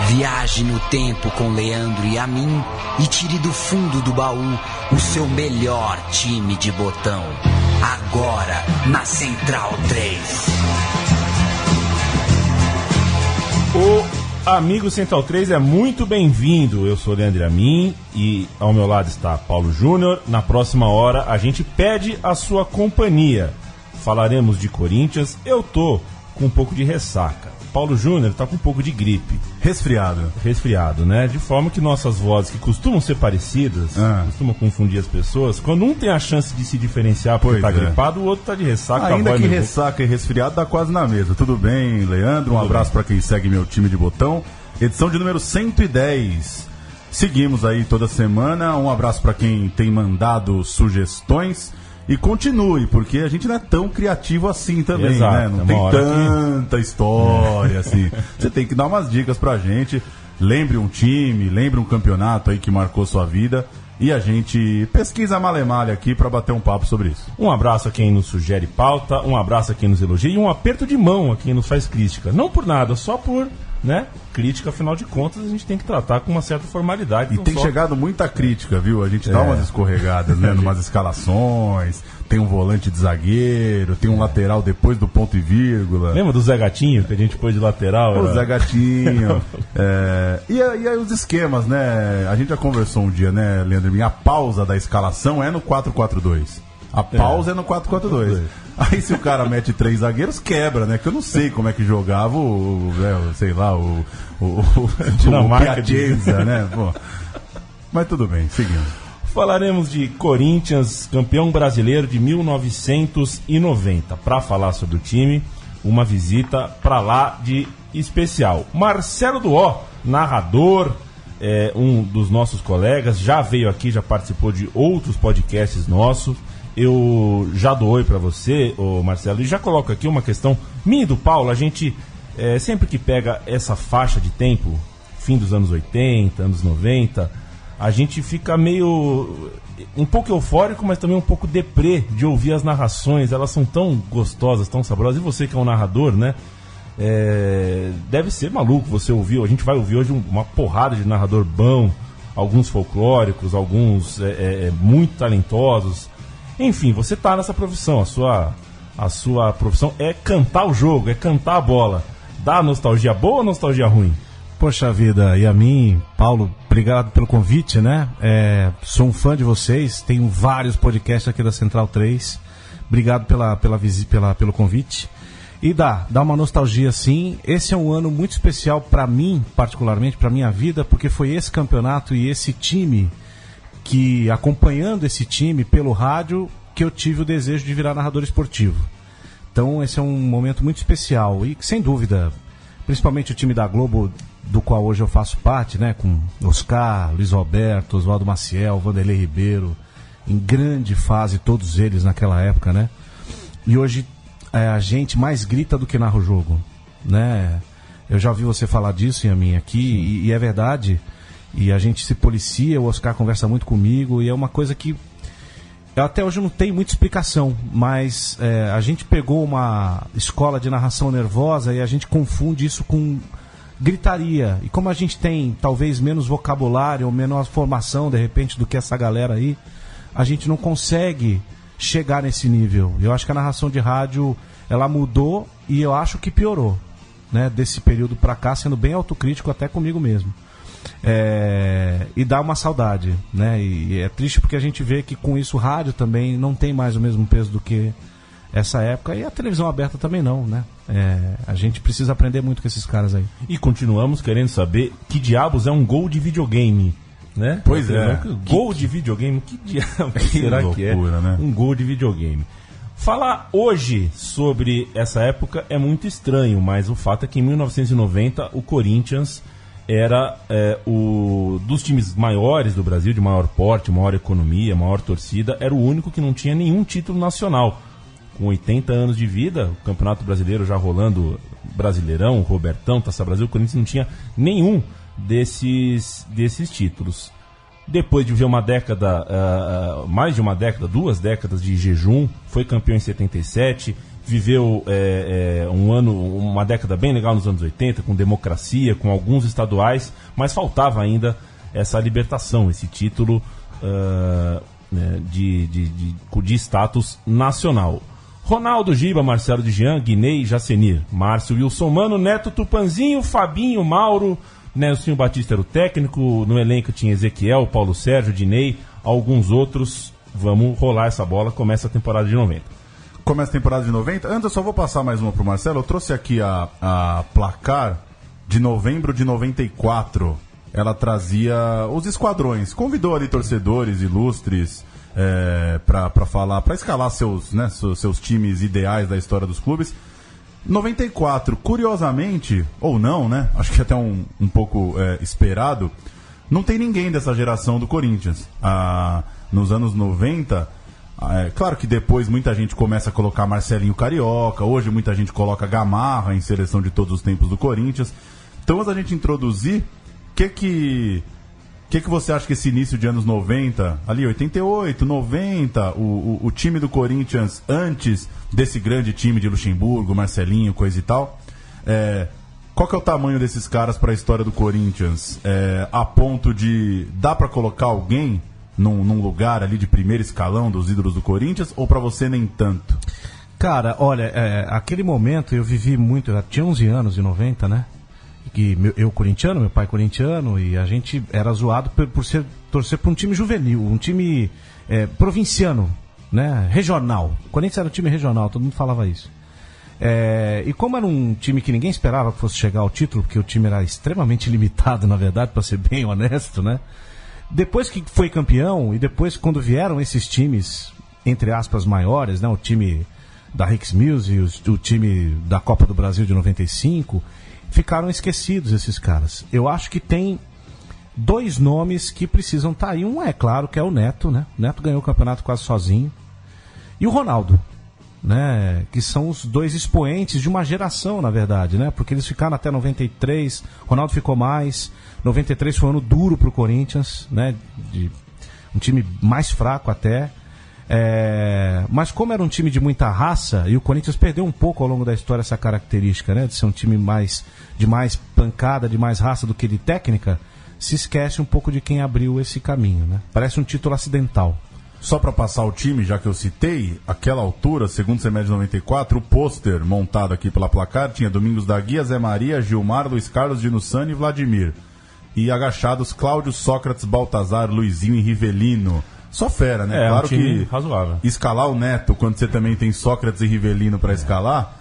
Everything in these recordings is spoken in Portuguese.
Viaje no tempo com Leandro e a mim e tire do fundo do baú o seu melhor time de botão. Agora na Central 3. O amigo Central 3 é muito bem-vindo. Eu sou Leandro e a mim e ao meu lado está Paulo Júnior. Na próxima hora a gente pede a sua companhia. Falaremos de Corinthians. Eu tô com um pouco de ressaca. Paulo Júnior tá com um pouco de gripe. Resfriado, né? De forma que nossas vozes, que costumam ser parecidas, costumam confundir as pessoas, quando um tem a chance de se diferenciar porque tá gripado, o outro tá de ressaca. Ainda que ressaca e resfriado dá quase na mesa. Tudo bem, Leandro? Um abraço para quem segue meu time de botão. Edição de número 110. Seguimos aí toda semana. Um abraço para quem tem mandado sugestões. E continue, porque a gente não é tão criativo assim também, exato, né? Não tem tanta história assim. Você tem que dar umas dicas pra gente. Lembre um time, lembre um campeonato aí que marcou sua vida. E a gente pesquisa malemalha aqui pra bater um papo sobre isso. Um abraço a quem nos sugere pauta, um abraço a quem nos elogia e um aperto de mão a quem nos faz crítica. Não por nada, só por... né? Crítica, afinal de contas, a gente tem que tratar com uma certa formalidade. E tem chegado muita crítica, viu? A gente dá umas escorregadas, né? Numas escalações, tem um volante de zagueiro, tem um lateral depois do ponto e vírgula. Lembra do Zé Gatinho, que a gente pôs de lateral? O Zé Gatinho. E aí os esquemas, né? A gente já conversou um dia, né, Leandro? A pausa da escalação é no 4-4-2. A pausa é no 4-4-2. Aí se o cara mete 3 zagueiros, quebra, né? Que eu não sei como é que jogava o Piacenza, né? Pô. Mas tudo bem, seguimos. Falaremos de Corinthians, campeão brasileiro de 1990. Para falar sobre o time, uma visita para lá de especial. Marcelo Duó, narrador, um dos nossos colegas, já veio aqui, já participou de outros podcasts nossos. Eu já dou oi pra você, Marcelo, e já coloco aqui uma questão minha e do Paulo. A gente, sempre que pega essa faixa de tempo, fim dos anos 80, anos 90, a gente fica meio, um pouco eufórico, mas também um pouco deprê de ouvir as narrações. Elas são tão gostosas, tão saborosas. E você que é um narrador, né? Deve ser maluco você ouvir. A gente vai ouvir hoje uma porrada de narrador bom, alguns folclóricos, alguns muito talentosos. Enfim, você tá nessa profissão, a sua profissão é cantar o jogo, é cantar a bola. Dá nostalgia boa ou nostalgia ruim? Poxa vida, e a mim, Paulo, obrigado pelo convite, né? Sou um fã de vocês, tenho vários podcasts aqui da Central 3. Obrigado pelo convite. E dá uma nostalgia sim. Esse é um ano muito especial para mim, particularmente, para minha vida, porque foi esse campeonato e esse time que, acompanhando esse time pelo rádio, que eu tive o desejo de virar narrador esportivo. Então esse é um momento muito especial e, sem dúvida, principalmente o time da Globo, do qual hoje eu faço parte, né, com Oscar, Luiz Roberto, Oswaldo Maciel, Vanderlei Ribeiro, em grande fase, todos eles naquela época, né? E hoje a gente mais grita do que narra o jogo, né? Eu já ouvi você falar disso, Yamin, aqui, e é verdade. E a gente se policia, o Oscar conversa muito comigo, e é uma coisa que eu até hoje não tenho muita explicação, mas a gente pegou uma escola de narração nervosa e a gente confunde isso com gritaria. E como a gente tem talvez menos vocabulário ou menor formação, de repente, do que essa galera aí, a gente não consegue chegar nesse nível. Eu acho que a narração de rádio, ela mudou e eu acho que piorou, né, desse período pra cá, sendo bem autocrítico até comigo mesmo. E dá uma saudade, né? E é triste porque a gente vê que com isso o rádio também não tem mais o mesmo peso do que essa época, e a televisão aberta também não, né? A gente precisa aprender muito com esses caras aí. E continuamos querendo saber que diabos é um gol de videogame, né? Pois é. Gol de videogame, que diabos será loucura, que é? Né? Um gol de videogame. Falar hoje sobre essa época é muito estranho, mas o fato é que em 1990 o Corinthians era dos times maiores do Brasil, de maior porte, maior economia, maior torcida, era o único que não tinha nenhum título nacional. Com 80 anos de vida, o Campeonato Brasileiro já rolando, Brasileirão, Robertão, Taça Brasil, o Corinthians não tinha nenhum desses títulos. Depois de viver uma década, mais de uma década, 2 décadas de jejum, foi campeão em 77, viveu uma década bem legal nos anos 80, com democracia, com alguns estaduais, mas faltava ainda essa libertação, esse título de status nacional. Ronaldo, Giba, Marcelo de Jean, Guinei, Jacenir, Márcio, Wilson Mano, Neto, Tupanzinho, Fabinho, Mauro, Nelson Batista era o técnico, no elenco tinha Ezequiel, Paulo Sérgio, Dinei, alguns outros. Vamos rolar essa bola, começa a temporada de 90. Começa a temporada de 90. Antes eu só vou passar mais uma pro Marcelo. Eu trouxe aqui a placar de novembro de 94. Ela trazia os esquadrões, convidou ali torcedores ilustres para falar, para escalar seus times ideais da história dos clubes. 94, curiosamente, ou não, né? Acho que até um pouco esperado, não tem ninguém dessa geração do Corinthians. Nos anos 90, claro que depois muita gente começa a colocar Marcelinho Carioca, hoje muita gente coloca Gamarra em seleção de todos os tempos do Corinthians. Então, antes da gente introduzir, o que você acha que esse início de anos 90, ali 88, 90, o time do Corinthians antes desse grande time de Luxemburgo, Marcelinho, coisa e tal, qual que é o tamanho desses caras para a história do Corinthians? A ponto de dá para colocar alguém num lugar ali de primeiro escalão dos ídolos do Corinthians, ou para você nem tanto? Cara, olha, aquele momento eu vivi muito, eu tinha 11 anos em 90, né? Eu corintiano, meu pai corintiano, e a gente era zoado por torcer para um time juvenil, um time provinciano, né? Regional. O Corinthians era um time regional, todo mundo falava isso. E como era um time que ninguém esperava que fosse chegar ao título, porque o time era extremamente limitado, na verdade, para ser bem honesto, né? Depois que foi campeão, e depois quando vieram esses times, entre aspas, maiores, né? O time da Rix Mills e o time da Copa do Brasil de 95... ficaram esquecidos esses caras. Eu acho que tem dois nomes que precisam estar aí. Um é claro que é o Neto, né? O Neto ganhou o campeonato quase sozinho. E o Ronaldo, né? Que são os dois expoentes de uma geração, na verdade, né? Porque eles ficaram até 93, o Ronaldo ficou mais. 93 foi um ano duro pro Corinthians, né? Um time mais fraco até. Mas como era um time de muita raça, e o Corinthians perdeu um pouco ao longo da história essa característica, né, de ser um time de mais pancada, de mais raça do que de técnica, se esquece um pouco de quem abriu esse caminho, né? Parece um título acidental. Só para passar o time, já que eu citei, aquela altura, segundo semestre de 94, o pôster montado aqui pela placar tinha Domingos da Guia, Zé Maria, Gilmar, Luiz Carlos, Dinussani e Vladimir. E agachados Cláudio, Sócrates, Baltazar, Luizinho e Rivelino. Só fera, né? Claro um time que razoável. Escalar o Neto quando você também tem Sócrates e Rivelino para escalar,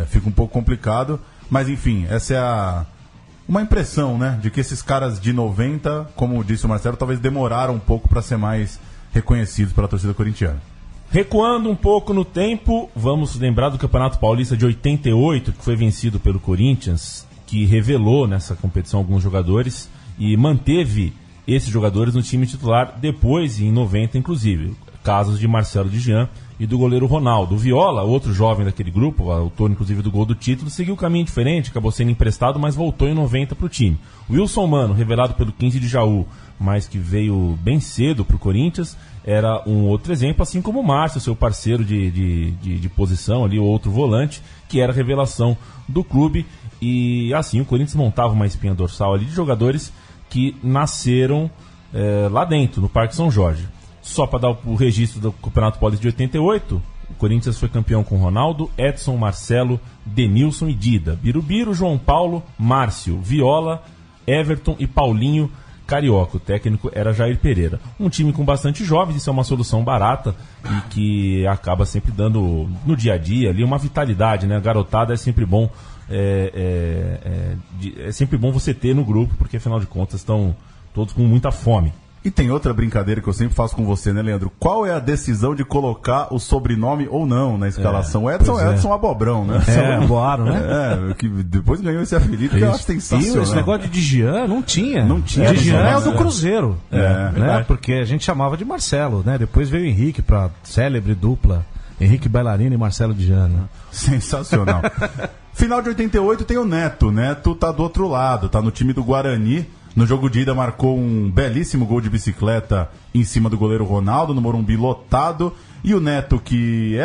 fica um pouco complicado. Mas enfim, essa é uma impressão, né? De que esses caras de 90, como disse o Marcelo, talvez demoraram um pouco para ser mais reconhecidos pela torcida corintiana. Recuando um pouco no tempo, vamos lembrar do Campeonato Paulista de 88, que foi vencido pelo Corinthians, que revelou nessa competição alguns jogadores e manteve esses jogadores no time titular depois, em 90 inclusive. Casos de Marcelo de Jean e do goleiro Ronaldo. O Viola, outro jovem daquele grupo, autor inclusive do gol do título, seguiu um caminho diferente, acabou sendo emprestado, mas voltou em 90 para o time. O Wilson Mano, revelado pelo 15 de Jaú, mas que veio bem cedo para o Corinthians, era um outro exemplo, assim como o Márcio, seu parceiro de posição ali, o outro volante, que era a revelação do clube. E assim, o Corinthians montava uma espinha dorsal ali de jogadores que nasceram lá dentro, no Parque São Jorge. Só para dar o registro do Campeonato Paulista de 88, o Corinthians foi campeão com Ronaldo, Edson, Marcelo, Denilson e Dida, Birubiru, João Paulo, Márcio, Viola, Everton e Paulinho Carioca. O técnico era Jair Pereira. Um time com bastante jovens, isso é uma solução barata e que acaba sempre dando, no dia a dia, ali, uma vitalidade, né? A garotada é sempre bom. É sempre bom você ter no grupo, porque afinal de contas estão todos com muita fome. E tem outra brincadeira que eu sempre faço com você, né, Leandro? Qual é a decisão de colocar o sobrenome ou não na escalação? Edson Abobrão, né? Boaram, né? Que depois ganhou esse apelido que eu acho sensacional. E esse negócio de Jean não tinha. De Jean é o do Cruzeiro, né? Porque a gente chamava de Marcelo, né? Depois veio o Henrique pra célebre dupla, Henrique Bailarino e Marcelo de Jean, né? Sensacional. Final de 88 tem o Neto. Neto tá do outro lado, tá no time do Guarani. No jogo de ida marcou um belíssimo gol de bicicleta em cima do goleiro Ronaldo, no Morumbi lotado. E o Neto, que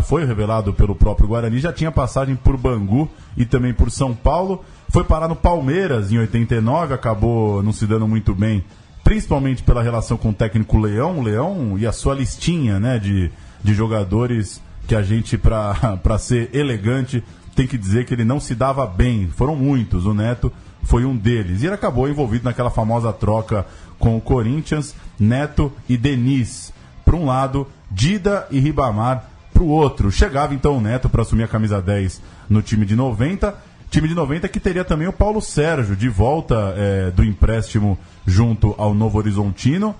foi revelado pelo próprio Guarani, já tinha passagem por Bangu e também por São Paulo. Foi parar no Palmeiras em 89, acabou não se dando muito bem, principalmente pela relação com o técnico Leão. O Leão e a sua listinha, né, de jogadores que a gente, para ser elegante, tem que dizer que ele não se dava bem. Foram muitos, o Neto foi um deles. E ele acabou envolvido naquela famosa troca com o Corinthians, Neto e Denis para um lado, Dida e Ribamar para o outro. Chegava então o Neto para assumir a camisa 10 no time de 90. Time de 90 que teria também o Paulo Sérgio de volta do empréstimo junto ao Novo Horizontino.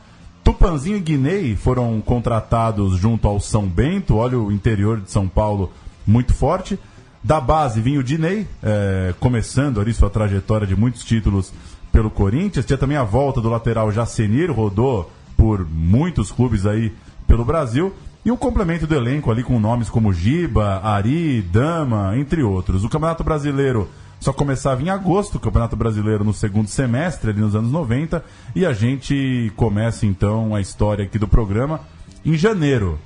Tupanzinho e Guinei foram contratados junto ao São Bento. Olha o interior de São Paulo muito forte. Da base vinha o Dinei, começando ali sua trajetória de muitos títulos pelo Corinthians. Tinha também a volta do lateral Jacenir, rodou por muitos clubes aí pelo Brasil. E um complemento do elenco ali com nomes como Giba, Ari, Dama, entre outros. O Campeonato Brasileiro só começava em agosto, o Campeonato Brasileiro no segundo semestre, ali nos anos 90. E a gente começa então a história aqui do programa em janeiro.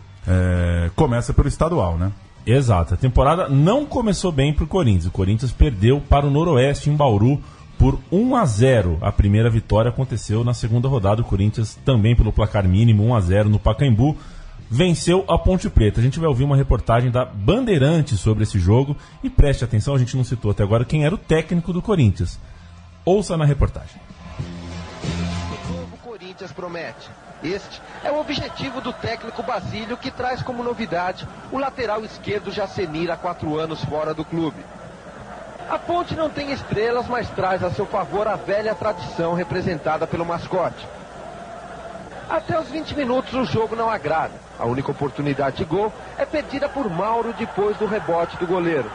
Começa pelo estadual, né? Exato, a temporada não começou bem para o Corinthians. O Corinthians perdeu para o Noroeste em Bauru por 1-0. A primeira vitória aconteceu na segunda rodada. O Corinthians também pelo placar mínimo, 1-0 no Pacaembu. Venceu a Ponte Preta. A gente vai ouvir uma reportagem da Bandeirantes sobre esse jogo. E preste atenção, a gente não citou até agora quem era o técnico do Corinthians. Ouça na reportagem. O novo Corinthians promete. Este é o objetivo do técnico Basílio, que traz como novidade o lateral esquerdo Jacenir, há 4 anos fora do clube. A Ponte não tem estrelas, mas traz a seu favor a velha tradição representada pelo mascote. Até os 20 minutos o jogo não agrada. A única oportunidade de gol é perdida por Mauro depois do rebote do goleiro.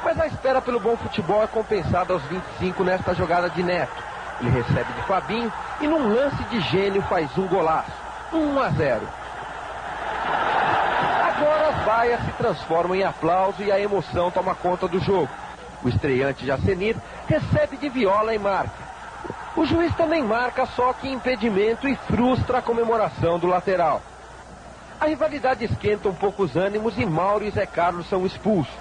Mas a espera pelo bom futebol é compensada aos 25 nesta jogada de Neto. Ele recebe de Fabinho e num lance de gênio faz um golaço. 1-0. Agora as vaias se transformam em aplauso e a emoção toma conta do jogo. O estreante Jacenir recebe de Viola e marca. O juiz também marca, só que impedimento, e frustra a comemoração do lateral. A rivalidade esquenta um pouco os ânimos e Mauro e Zé Carlos são expulsos.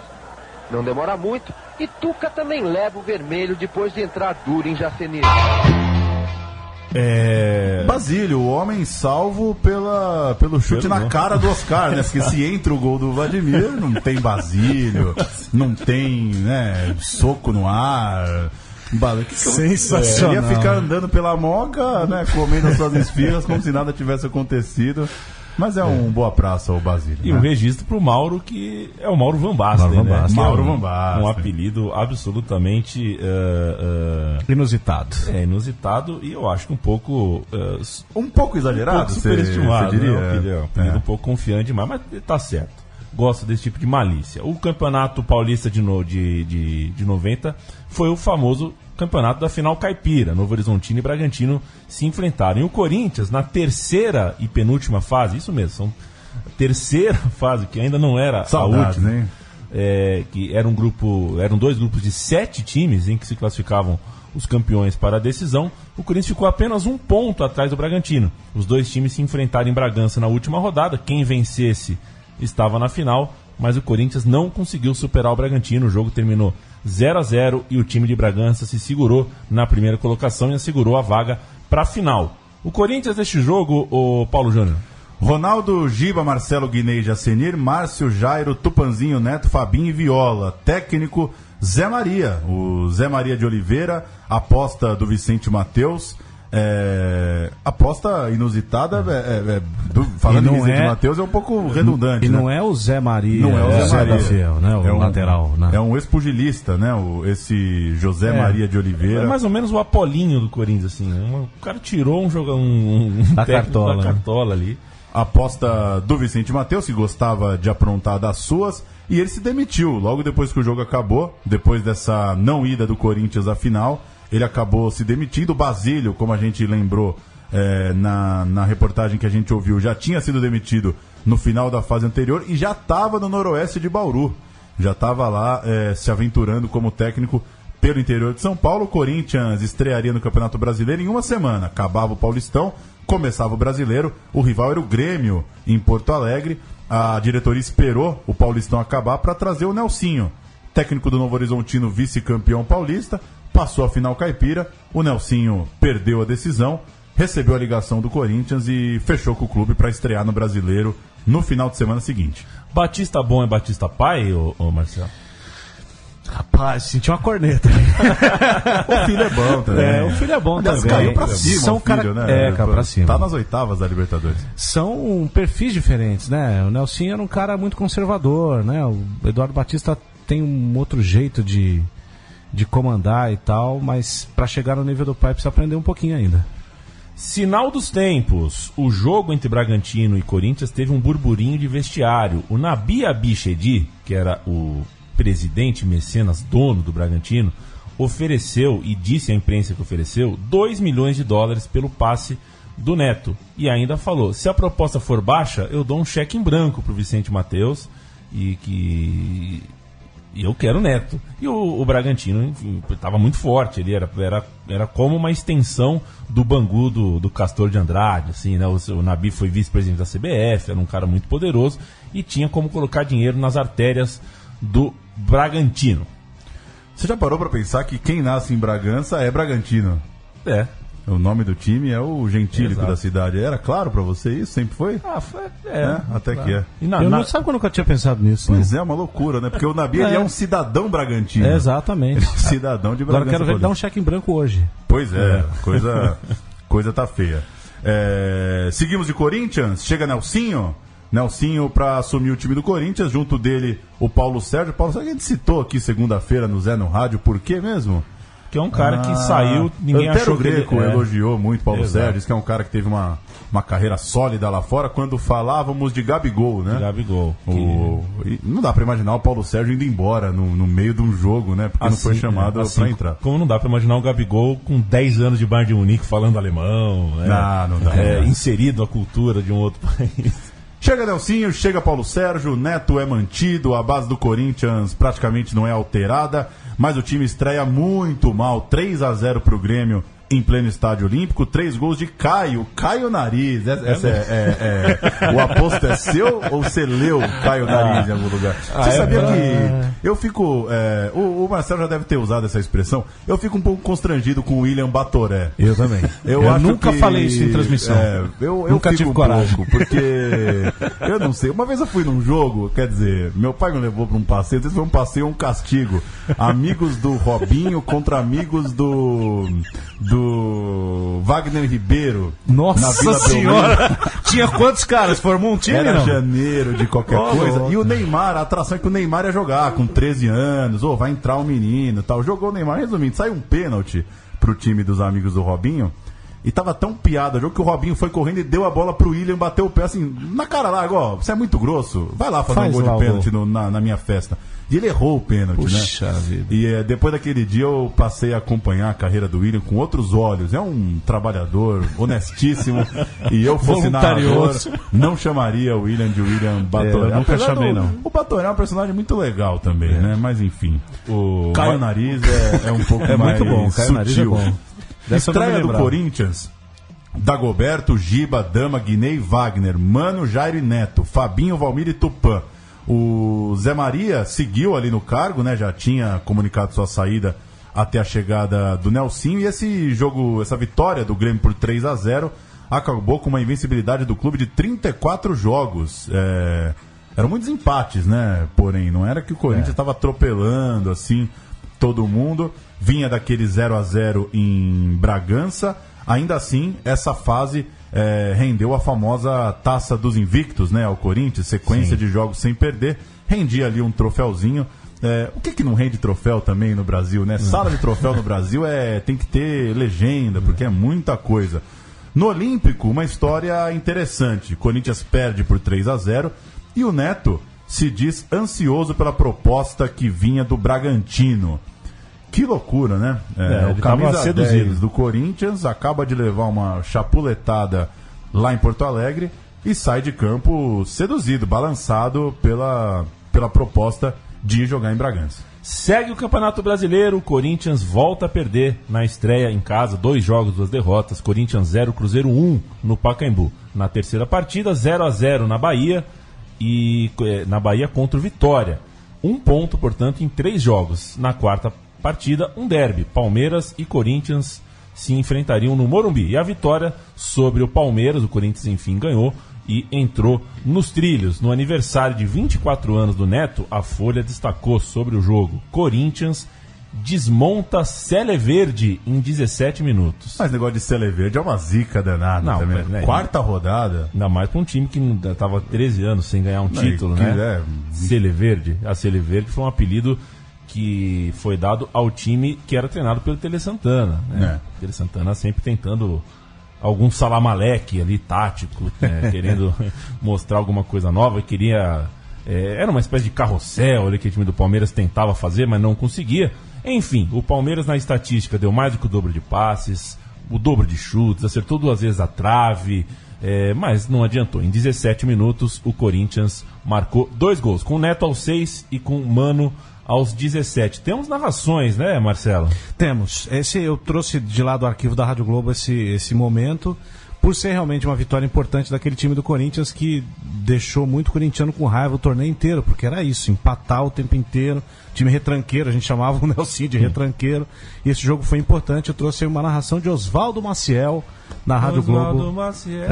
Não demora muito e Tuca também leva o vermelho depois de entrar duro em Jacenir. Basílio, o homem salvo pelo chute na cara do Oscar, né? Porque se entra o gol do Vladimir, não tem Basílio, não tem, né, soco no ar. Sensacional. Ele ia ficar andando pela moca, né, comendo as suas esfirras como se nada tivesse acontecido. Mas é um boa praça o Basílio. E né? um registro pro Mauro, que é o Mauro Van Basten, né? Mauro Van Basten. Um apelido absolutamente inusitado. Inusitado, e eu acho que um pouco exagerado, superestimado, você diria. Né? Um apelido um pouco confiante demais, mas tá certo. Gosto desse tipo de malícia. O Campeonato Paulista de 90 foi o famoso campeonato da final caipira. Novo Horizontino e Bragantino se enfrentaram. E o Corinthians, na terceira e penúltima fase, isso mesmo, são a terceira fase, que ainda não era a última, hein? Que eram dois grupos de 7 times em que se classificavam os campeões para a decisão. O Corinthians ficou apenas 1 ponto atrás do Bragantino. Os dois times se enfrentaram em Bragança na última rodada. Quem vencesse estava na final, mas o Corinthians não conseguiu superar o Bragantino. O jogo terminou 0-0 e o time de Bragança se segurou na primeira colocação e assegurou a vaga para a final. O Corinthians neste jogo, o Paulo Júnior: Ronaldo, Giba, Marcelo, Guinei, Jacenir, Márcio, Jairo, Tupanzinho, Neto, Fabinho e Viola. Técnico Zé Maria, o Zé Maria de Oliveira. Aposta do Vicente Matheus. Aposta inusitada, falando em Vicente Matheus, é um pouco redundante. E né? não é o Zé Maria, não é o Zé Maria. Da Fiel, né? O lateral. Né? É um expugilista, né? Esse José Maria de Oliveira. É mais ou menos o Apolinho do Corinthians, assim. O cara tirou da cartola ali. Aposta do Vicente Matheus, que gostava de aprontar das suas, e ele se demitiu logo depois que o jogo acabou, depois dessa não ida do Corinthians à final. Ele acabou se demitindo. O Basílio, como a gente lembrou na reportagem que a gente ouviu, já tinha sido demitido no final da fase anterior e já estava no Noroeste de Bauru. Já estava lá se aventurando como técnico pelo interior de São Paulo. O Corinthians estrearia no Campeonato Brasileiro em uma semana. Acabava o Paulistão, começava o Brasileiro. O rival era o Grêmio, em Porto Alegre. A diretoria esperou o Paulistão acabar para trazer o Nelsinho, técnico do Novo Horizontino, vice-campeão paulista. Passou a final caipira. O Nelsinho perdeu a decisão, recebeu a ligação do Corinthians e fechou com o clube para estrear no Brasileiro no final de semana seguinte. Batista bom é Batista pai, ô Marcelo? Rapaz, senti uma corneta. O filho é bom também. O filho é bom também. Caiu pra cima São o filho, né? caiu pra cima. Tá nas oitavas da Libertadores. São perfis diferentes, né? O Nelsinho era um cara muito conservador, né? O Eduardo Batista tem um outro jeito de comandar e tal, mas pra chegar no nível do pai precisa aprender um pouquinho ainda. Sinal dos tempos. O jogo entre Bragantino e Corinthians teve um burburinho de vestiário. O Nabi Abichedi, que era o presidente, mecenas, dono do Bragantino, ofereceu, e disse à imprensa que ofereceu, $2 milhões pelo passe do Neto. E ainda falou, se a proposta for baixa, eu dou um cheque em branco pro Vicente Mateus e eu quero o Neto. E o Bragantino estava muito forte, ele era como uma extensão do Bangu do Castor de Andrade, assim, né? O Nabi foi vice-presidente da CBF, era um cara muito poderoso e tinha como colocar dinheiro nas artérias do Bragantino. Você já parou pra pensar que quem nasce em Bragança é Bragantino? É. O nome do time é o gentílico Exato. da cidade. Era claro pra você isso? Sempre foi? Até que é. E Não sabe que eu nunca tinha pensado nisso. Pois é, uma loucura, né? Porque o Nabi ele é um cidadão bragantino. Exatamente. Ele é um cidadão de Bragança. Agora quero ver ele dar um cheque em branco hoje. Pois é, coisa tá feia. Seguimos de Corinthians, chega Nelsinho para assumir o time do Corinthians, junto dele o Paulo Sérgio. Paulo Sérgio, a gente citou aqui segunda-feira no Zé no Rádio, por quê mesmo? Que é um cara que saiu, ninguém Antero achou que Greco ele... elogiou muito Paulo Exato. Sérgio, que é um cara que teve uma carreira sólida lá fora, quando falávamos de Gabigol, né? Gabigol. E não dá pra imaginar o Paulo Sérgio indo embora no meio de um jogo, né? Porque não foi chamado pra entrar. Como não dá pra imaginar o Gabigol com 10 anos de Bayern de Munique falando alemão, né? Não dá. Inserido a cultura de um outro país. Chega Nelsinho, chega Paulo Sérgio, Neto é mantido, a base do Corinthians praticamente não é alterada, mas o time estreia muito mal, 3-0 pro Grêmio em pleno Estádio Olímpico, 3 gols de Caio Nariz. O aposto é seu ou você leu Caio Nariz em algum lugar? Você sabia que eu fico... o Marcelo já deve ter usado essa expressão. Eu fico um pouco constrangido com o William Batoré. Eu também. Eu nunca falei isso em transmissão. Eu nunca tive coragem. Porque eu não sei. Uma vez eu fui num jogo, quer dizer, meu pai me levou para um passeio, não sei se foi um passeio ou um castigo. Amigos do Robinho contra amigos do Wagner Ribeiro. Nossa senhora! Tinha quantos caras? Formou um time? Era não? janeiro de qualquer coisa. Louco. E o Neymar, a atração é que o Neymar ia jogar com 13 anos. Vai entrar um menino e tal. Jogou o Neymar, resumindo, saiu um pênalti pro time dos amigos do Robinho. E tava tão piada o jogo que o Robinho foi correndo e deu a bola pro William, bateu o pé assim, na cara lá, você é muito grosso, vai lá fazer um gol de pênalti na minha festa. E ele errou o pênalti, Puxa né? vida. E depois daquele dia eu passei a acompanhar a carreira do William com outros olhos. É um trabalhador honestíssimo. E eu fosse narrador, não chamaria o William de William Batoré. Eu nunca chamei, não. O Batoré é um personagem muito legal também, né? Mas enfim, o Caio Nariz é um pouco mais muito bom. Caio Nariz é sutil. bom. Estreia do Corinthians: Dagoberto, Giba, Dama, Guinei, Wagner, Mano, Jair e Neto, Fabinho, Valmir e Tupã. O Zé Maria seguiu ali no cargo, né? Já tinha comunicado sua saída até a chegada do Nelsinho. E esse jogo, essa vitória do Grêmio por 3-0 acabou com uma invencibilidade do clube de 34 jogos. Eram muitos empates, né? Porém, não era que o Corinthians estava atropelando assim todo mundo. Vinha daquele 0-0 em Bragança. Ainda assim, essa fase rendeu a famosa Taça dos Invictos, né, ao Corinthians, sequência de jogos sem perder, rendia ali um troféuzinho. O que não rende troféu também no Brasil, né? Sala de troféu no Brasil tem que ter legenda, porque é muita coisa. No Olímpico, uma história interessante. Corinthians perde por 3-0 e o Neto se diz ansioso pela proposta que vinha do Bragantino. Que loucura, né? O camisa 10 do Corinthians acaba de levar uma chapuletada lá em Porto Alegre e sai de campo seduzido, balançado pela proposta de jogar em Bragança. Segue o Campeonato Brasileiro, o Corinthians volta a perder na estreia em casa, 2 jogos, 2 derrotas, Corinthians 0, Cruzeiro 1 no Pacaembu. Na terceira partida, 0-0 na Bahia, e na Bahia contra o Vitória. 1 ponto, portanto, em 3 jogos. Na quarta partida, um derby, Palmeiras e Corinthians se enfrentariam no Morumbi. E a vitória sobre o Palmeiras, o Corinthians enfim ganhou e entrou nos trilhos. No aniversário de 24 anos do Neto, a Folha destacou sobre o jogo: Corinthians desmonta Cele Verde em 17 minutos. Mas negócio de Cele Verde é uma zica danada. Não, também. né? Quarta rodada. Ainda mais para um time que estava 13 anos sem ganhar um título, né? Cele Verde. A Cele Verde foi um apelido que foi dado ao time que era treinado pelo Tele Santana, né? Tele Santana sempre tentando algum salamaleque ali tático, né? Querendo mostrar alguma coisa nova, era uma espécie de carrossel ali que o time do Palmeiras tentava fazer, mas não conseguia. Enfim, o Palmeiras na estatística deu mais do que o dobro de passes, o dobro de chutes, acertou 2 vezes a trave, mas não adiantou. Em 17 minutos o Corinthians marcou 2 gols, com o Neto aos 6 e com o Mano aos 17. Temos narrações, né, Marcelo? Temos. Eu trouxe de lá do arquivo da Rádio Globo esse momento, por ser realmente uma vitória importante daquele time do Corinthians que deixou muito corintiano com raiva o torneio inteiro, porque era isso, empatar o tempo inteiro, time retranqueiro, a gente chamava o Nelsinho de retranqueiro, e esse jogo foi importante. Eu trouxe aí uma narração de Oswaldo Maciel na Rádio Globo. Maciel.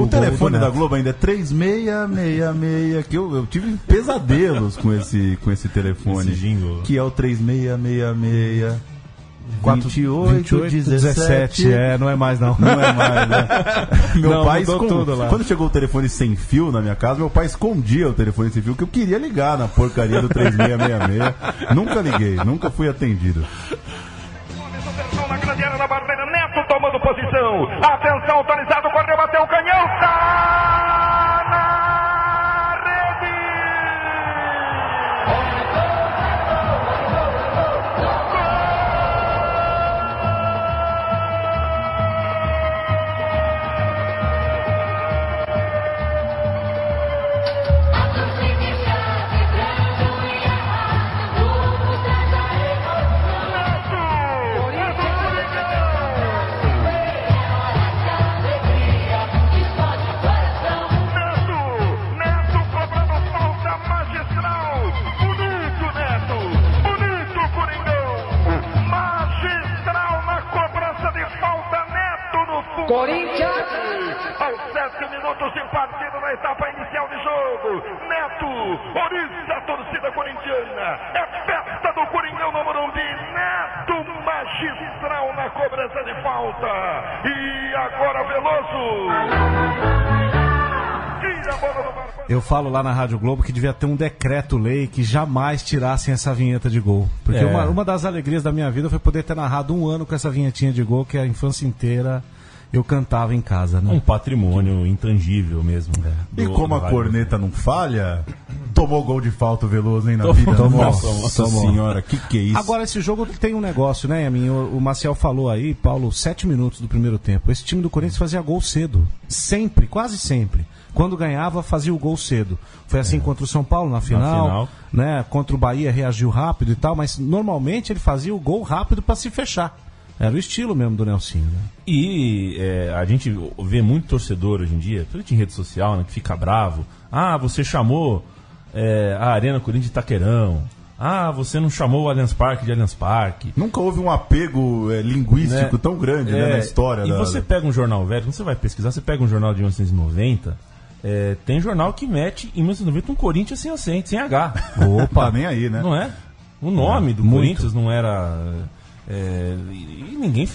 O telefone da Globo ainda é 3666, que eu tive pesadelos com esse telefone, esse jingle. Que é o 3666 28, 17. Não é mais não. Não é mais, né? Meu pai tudo lá. Quando chegou o telefone sem fio na minha casa, meu pai escondia o telefone sem fio, que eu queria ligar na porcaria do 3666. Nunca liguei, nunca fui atendido. Na grande área da barreira, Neto tomando posição. Atenção, autorizado, correu, bateu o canhão. Tá na rede. Corinthians! Aos 7 minutos de partida na etapa inicial de jogo, Neto, oriça a torcida corintiana, é festa do Coringão no Morumbi, Neto magistral na cobrança de falta, e agora Veloso! Tira a bola do Barbosa. Eu falo lá na Rádio Globo que devia ter um decreto-lei que jamais tirassem essa vinheta de gol. Porque uma das alegrias da minha vida foi poder ter narrado 1 ano com essa vinhetinha de gol, que a infância inteira eu cantava em casa, né? Um patrimônio intangível mesmo. E como a corneta não falha, tomou gol de falta o Veloso, hein, na vida? Nossa senhora, que é isso? Agora, esse jogo tem um negócio, né, Yamin? O Maciel falou aí, Paulo, 7 minutos do primeiro tempo. Esse time do Corinthians fazia gol cedo. Sempre, quase sempre. Quando ganhava, fazia o gol cedo. Foi assim contra o São Paulo na final, né? Contra o Bahia reagiu rápido e tal, mas normalmente ele fazia o gol rápido para se fechar. Era o estilo mesmo do Nelsinho, né? E a gente vê muito torcedor hoje em dia, principalmente em rede social, né, que fica bravo. Ah, você chamou a Arena Corinthians de Itaquerão. Ah, você não chamou o Allianz Parque de Allianz Parque. Nunca houve um apego linguístico tão grande, né, na história. E você pega um jornal velho, quando você vai pesquisar, você pega um jornal de 1990, tem jornal que mete em 1990 um Corinthians sem acento, sem H. Opa, nem aí, né? Não é? O nome do Corinthians não era... e ninguém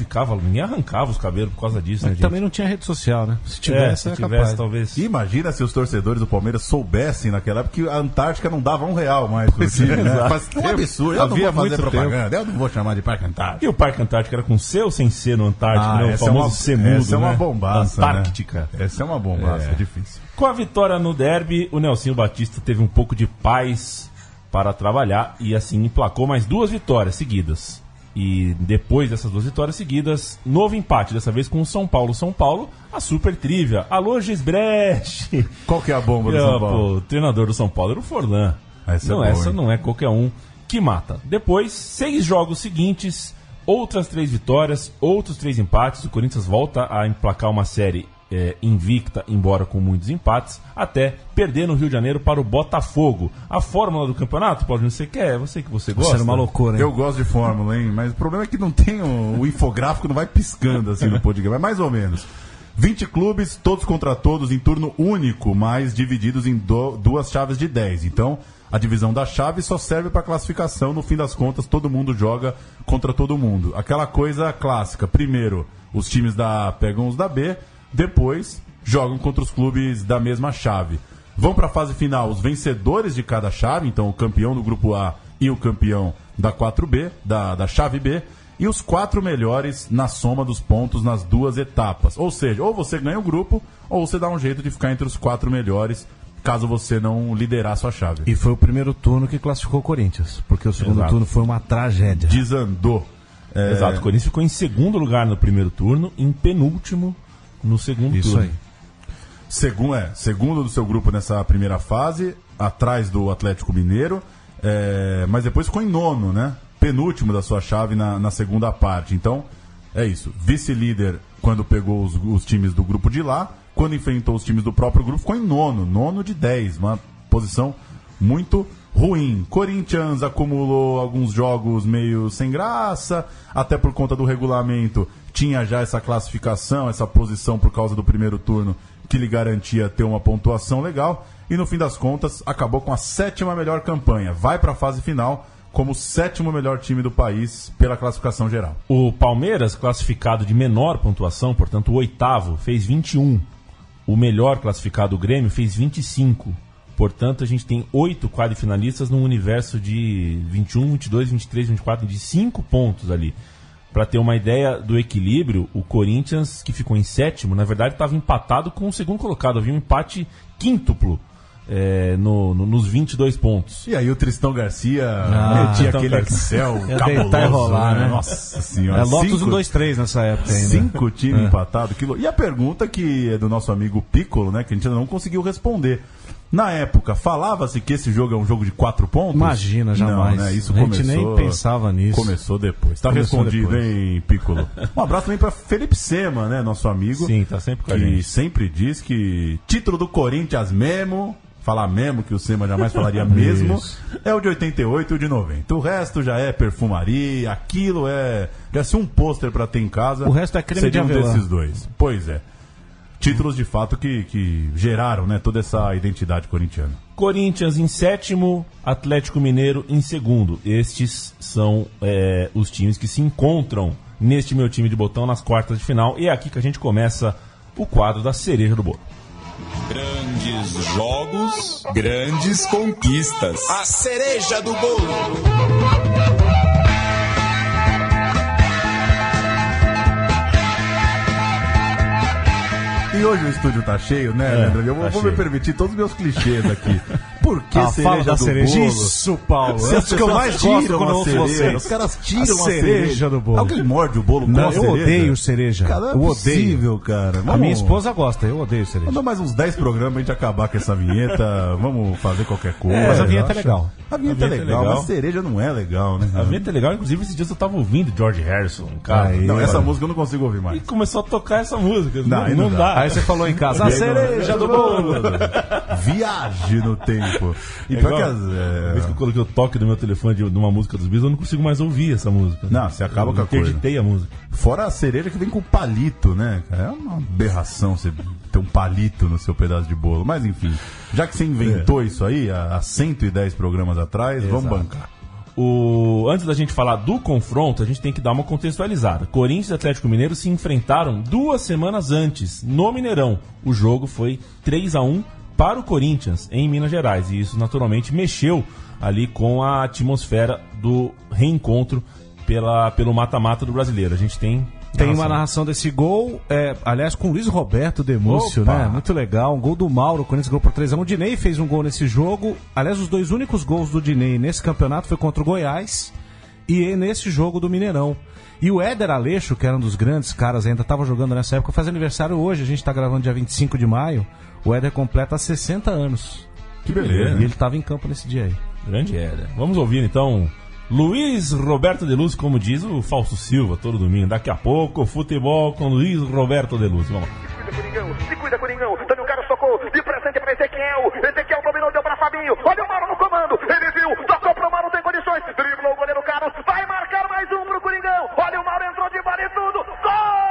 arrancava os cabelos por causa disso, né, gente? Também não tinha rede social, né? Se tivesse, capaz. Talvez. Imagina se os torcedores do Palmeiras soubessem naquela época que a Antártica não dava R$1 mais pro time, né? Mas que absurdo, eu não vou fazer propaganda, eu não vou chamar de Parque Antártico. E o Parque Antártico era com C ou sem C no Antártico, né? O famoso C mudo, essa é uma bombaça, Antártica. Né? Essa é uma bombaça, é difícil. Com a vitória no derby, o Nelsinho Batista teve um pouco de paz para trabalhar e assim emplacou mais 2 vitórias seguidas. E depois dessas 2 vitórias seguidas, novo empate, dessa vez com o São Paulo. São Paulo, a super trivia. Alô, Gisbrecht! Qual que é a bomba do São Paulo? O treinador do São Paulo era o Forlan. Essa não é qualquer um que mata. Depois, 6 jogos seguintes, outras 3 vitórias, outros 3 empates. O Corinthians volta a emplacar uma série invicta, embora com muitos empates, até perder no Rio de Janeiro para o Botafogo. A fórmula do campeonato, Paulinho, você quer? Você que você gosta? Isso é uma loucura, hein? Eu gosto de fórmula, hein? Mas o problema é que não tem o infográfico, não vai piscando assim no podcast, mas mais ou menos. 20 clubes, todos contra todos, em turno único, mas divididos em 2 chaves de 10. Então, a divisão da chave só serve para classificação. No fim das contas, todo mundo joga contra todo mundo. Aquela coisa clássica. Primeiro, os times da A pegam os da B, depois jogam contra os clubes da mesma chave. Vão para a fase final os vencedores de cada chave, então o campeão do grupo A e o campeão da 4B, da chave B, e os 4 melhores na soma dos pontos nas 2 etapas. Ou seja, ou você ganha o grupo, ou você dá um jeito de ficar entre os 4 melhores, caso você não liderar a sua chave. E foi o primeiro turno que classificou o Corinthians, porque o segundo turno foi uma tragédia. Desandou. Exato, o Corinthians ficou em segundo lugar no primeiro turno, em penúltimo no segundo turno. Isso aí. Segundo do seu grupo nessa primeira fase, atrás do Atlético Mineiro, mas depois ficou em nono, né? Penúltimo da sua chave na segunda parte. Então, é isso. Vice-líder quando pegou os times do grupo de lá, quando enfrentou os times do próprio grupo, ficou em nono de 10. Uma posição muito ruim. Corinthians acumulou alguns jogos meio sem graça, até por conta do regulamento. Tinha já essa classificação, essa posição por causa do primeiro turno que lhe garantia ter uma pontuação legal. E no fim das contas, acabou com a 7ª melhor campanha. Vai para a fase final como o 7º melhor time do país pela classificação geral. O Palmeiras, classificado de menor pontuação, portanto o 8º, fez 21. O melhor classificado, o Grêmio, fez 25. Portanto, a gente tem 8 quadrifinalistas num universo de 21, 22, 23, 24, de 5 pontos ali. Para ter uma ideia do equilíbrio, o Corinthians, que ficou em 7º, na verdade estava empatado com o segundo colocado. Havia um empate quíntuplo nos 22 pontos. E aí o Tristão Garcia metia aquele Excel cabuloso, rolar, né? Nossa senhora. Lotus 1, 2, 3 nessa época ainda. 5 times empatados. E a pergunta que é do nosso amigo Piccolo, né, que a gente ainda não conseguiu responder. Na época, falava-se que esse jogo é um jogo de 4 pontos? Imagina, jamais. Não, né? Isso a gente nem pensava nisso. Começou depois. Tá respondido, hein, Piccolo? Um abraço também para Felipe Sema, né, nosso amigo. Sim, tá sempre com a gente. Que sempre diz que título do Corinthians mesmo, falar mesmo, que o Sema jamais falaria mesmo, é o de 88 e o de 90. O resto já é perfumaria, aquilo já se um pôster para ter em casa. O resto é creme de avelã. Desses dois. Pois é. Títulos de fato que geraram, né, toda essa identidade corintiana. Corinthians em 7º, Atlético Mineiro em 2º. Estes são os times que se encontram neste meu time de botão nas quartas de final. E é aqui que a gente começa o quadro da cereja do bolo. Grandes jogos, grandes conquistas. A cereja do bolo. E hoje o estúdio tá cheio, né, Leandro? Eu vou me permitir todos os meus clichês aqui. Por que fala da cereja? Isso, Paulo. É o que eu mais gosto quando ouço você. Os caras tiram a cereja do bolo. Alguém morde o bolo com a cereja? Eu odeio cereja. Cara, eu odeio, cara. A minha esposa gosta, eu odeio cereja. Manda mais uns 10 programas pra gente acabar com essa vinheta. Vamos fazer qualquer coisa. Mas a vinheta é legal. A vinheta é legal, mas a cereja não é legal, né? A vinheta é legal, inclusive esses dias eu tava ouvindo George Harrison, cara. Não, essa música eu não consigo ouvir mais. E começou a tocar essa música. Não dá. Aí você falou em casa, a cereja do bolo. Viaje no tempo. E pior que vez que eu coloquei o toque do meu telefone de uma música dos Beatles, eu não consigo mais ouvir essa música. Não, você acaba com a coisa. Eu editei a música. Fora a cereja que vem com palito, né? É uma aberração você ter um palito no seu pedaço de bolo. Mas enfim, já que você inventou isso aí há 110 programas atrás, vamos bancar. Antes da gente falar do confronto, a gente tem que dar uma contextualizada. Corinthians e Atlético Mineiro se enfrentaram 2 semanas antes, no Mineirão. O jogo foi 3-1 para o Corinthians, em Minas Gerais. E isso, naturalmente, mexeu ali com a atmosfera do reencontro pelo mata-mata do Brasileiro. A gente tem uma narração desse gol, aliás, com o Luiz Roberto Demúcio, né? Muito legal. Um gol do Mauro, o Corinthians ganhou por 3-1. O Dinei fez um gol nesse jogo. Aliás, os 2 únicos gols do Dinei nesse campeonato foi contra o Goiás e nesse jogo do Mineirão. E o Éder Aleixo, que era um dos grandes caras, ainda estava jogando nessa época, faz aniversário hoje. A gente está gravando dia 25 de maio. O Éder completa 60 anos. Que beleza. E ele estava em campo nesse dia aí. Grande Éder. Vamos ouvir então Luiz Roberto de Luz, como diz o Fausto Silva, todo domingo. Daqui a pouco, futebol com Luiz Roberto de Luz. Vamos lá. Se cuida, Coringão. Daniel Carlos tocou de presente para Ezequiel. Ezequiel dominou, deu para Fabinho. Olha o Mauro no comando. Ele viu, tocou pro Mauro, tem condições. Driblou o goleiro Carlos. Vai marcar mais um pro Coringão. Olha o Mauro, entrou de vale tudo. Gol!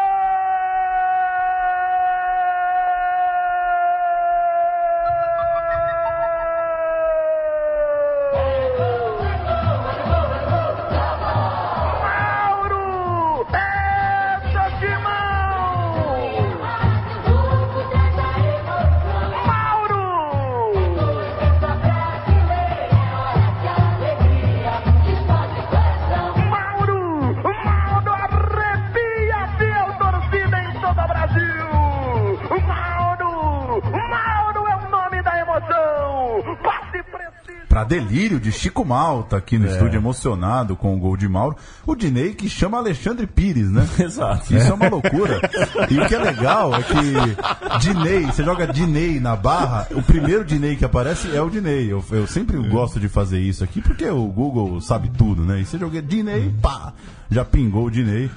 Pra delírio de Chico Malta aqui no estúdio, emocionado com o gol de Mauro. O Dinei que chama Alexandre Pires, né? Exato. Isso é uma loucura. E o que é legal é que Dinei, você joga Dinei na barra, o primeiro Dinei que aparece é o Dinei. Eu sempre gosto de fazer isso aqui porque o Google sabe tudo, né? E você joga Dinei, pá, já pingou o Dinei.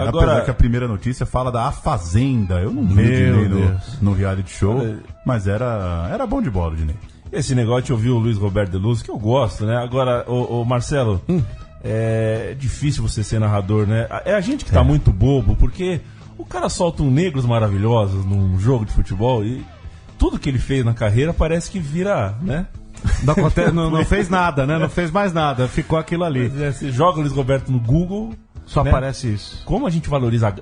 Agora, apesar que a primeira notícia fala da A Fazenda. Eu não vi o Dinei no reality show, mas era bom de bola o Dinei. Esse negócio de ouvir o Luiz Roberto de Luz, que eu gosto, né? Agora, o Marcelo, é difícil você ser narrador, né? É a gente que tá muito bobo, porque o cara solta um Negros Maravilhosos num jogo de futebol e tudo que ele fez na carreira parece que vira, né? Não fez nada, né? Não fez mais nada, ficou aquilo ali. Você joga o Luiz Roberto no Google... Só aparece isso. Como a gente valoriza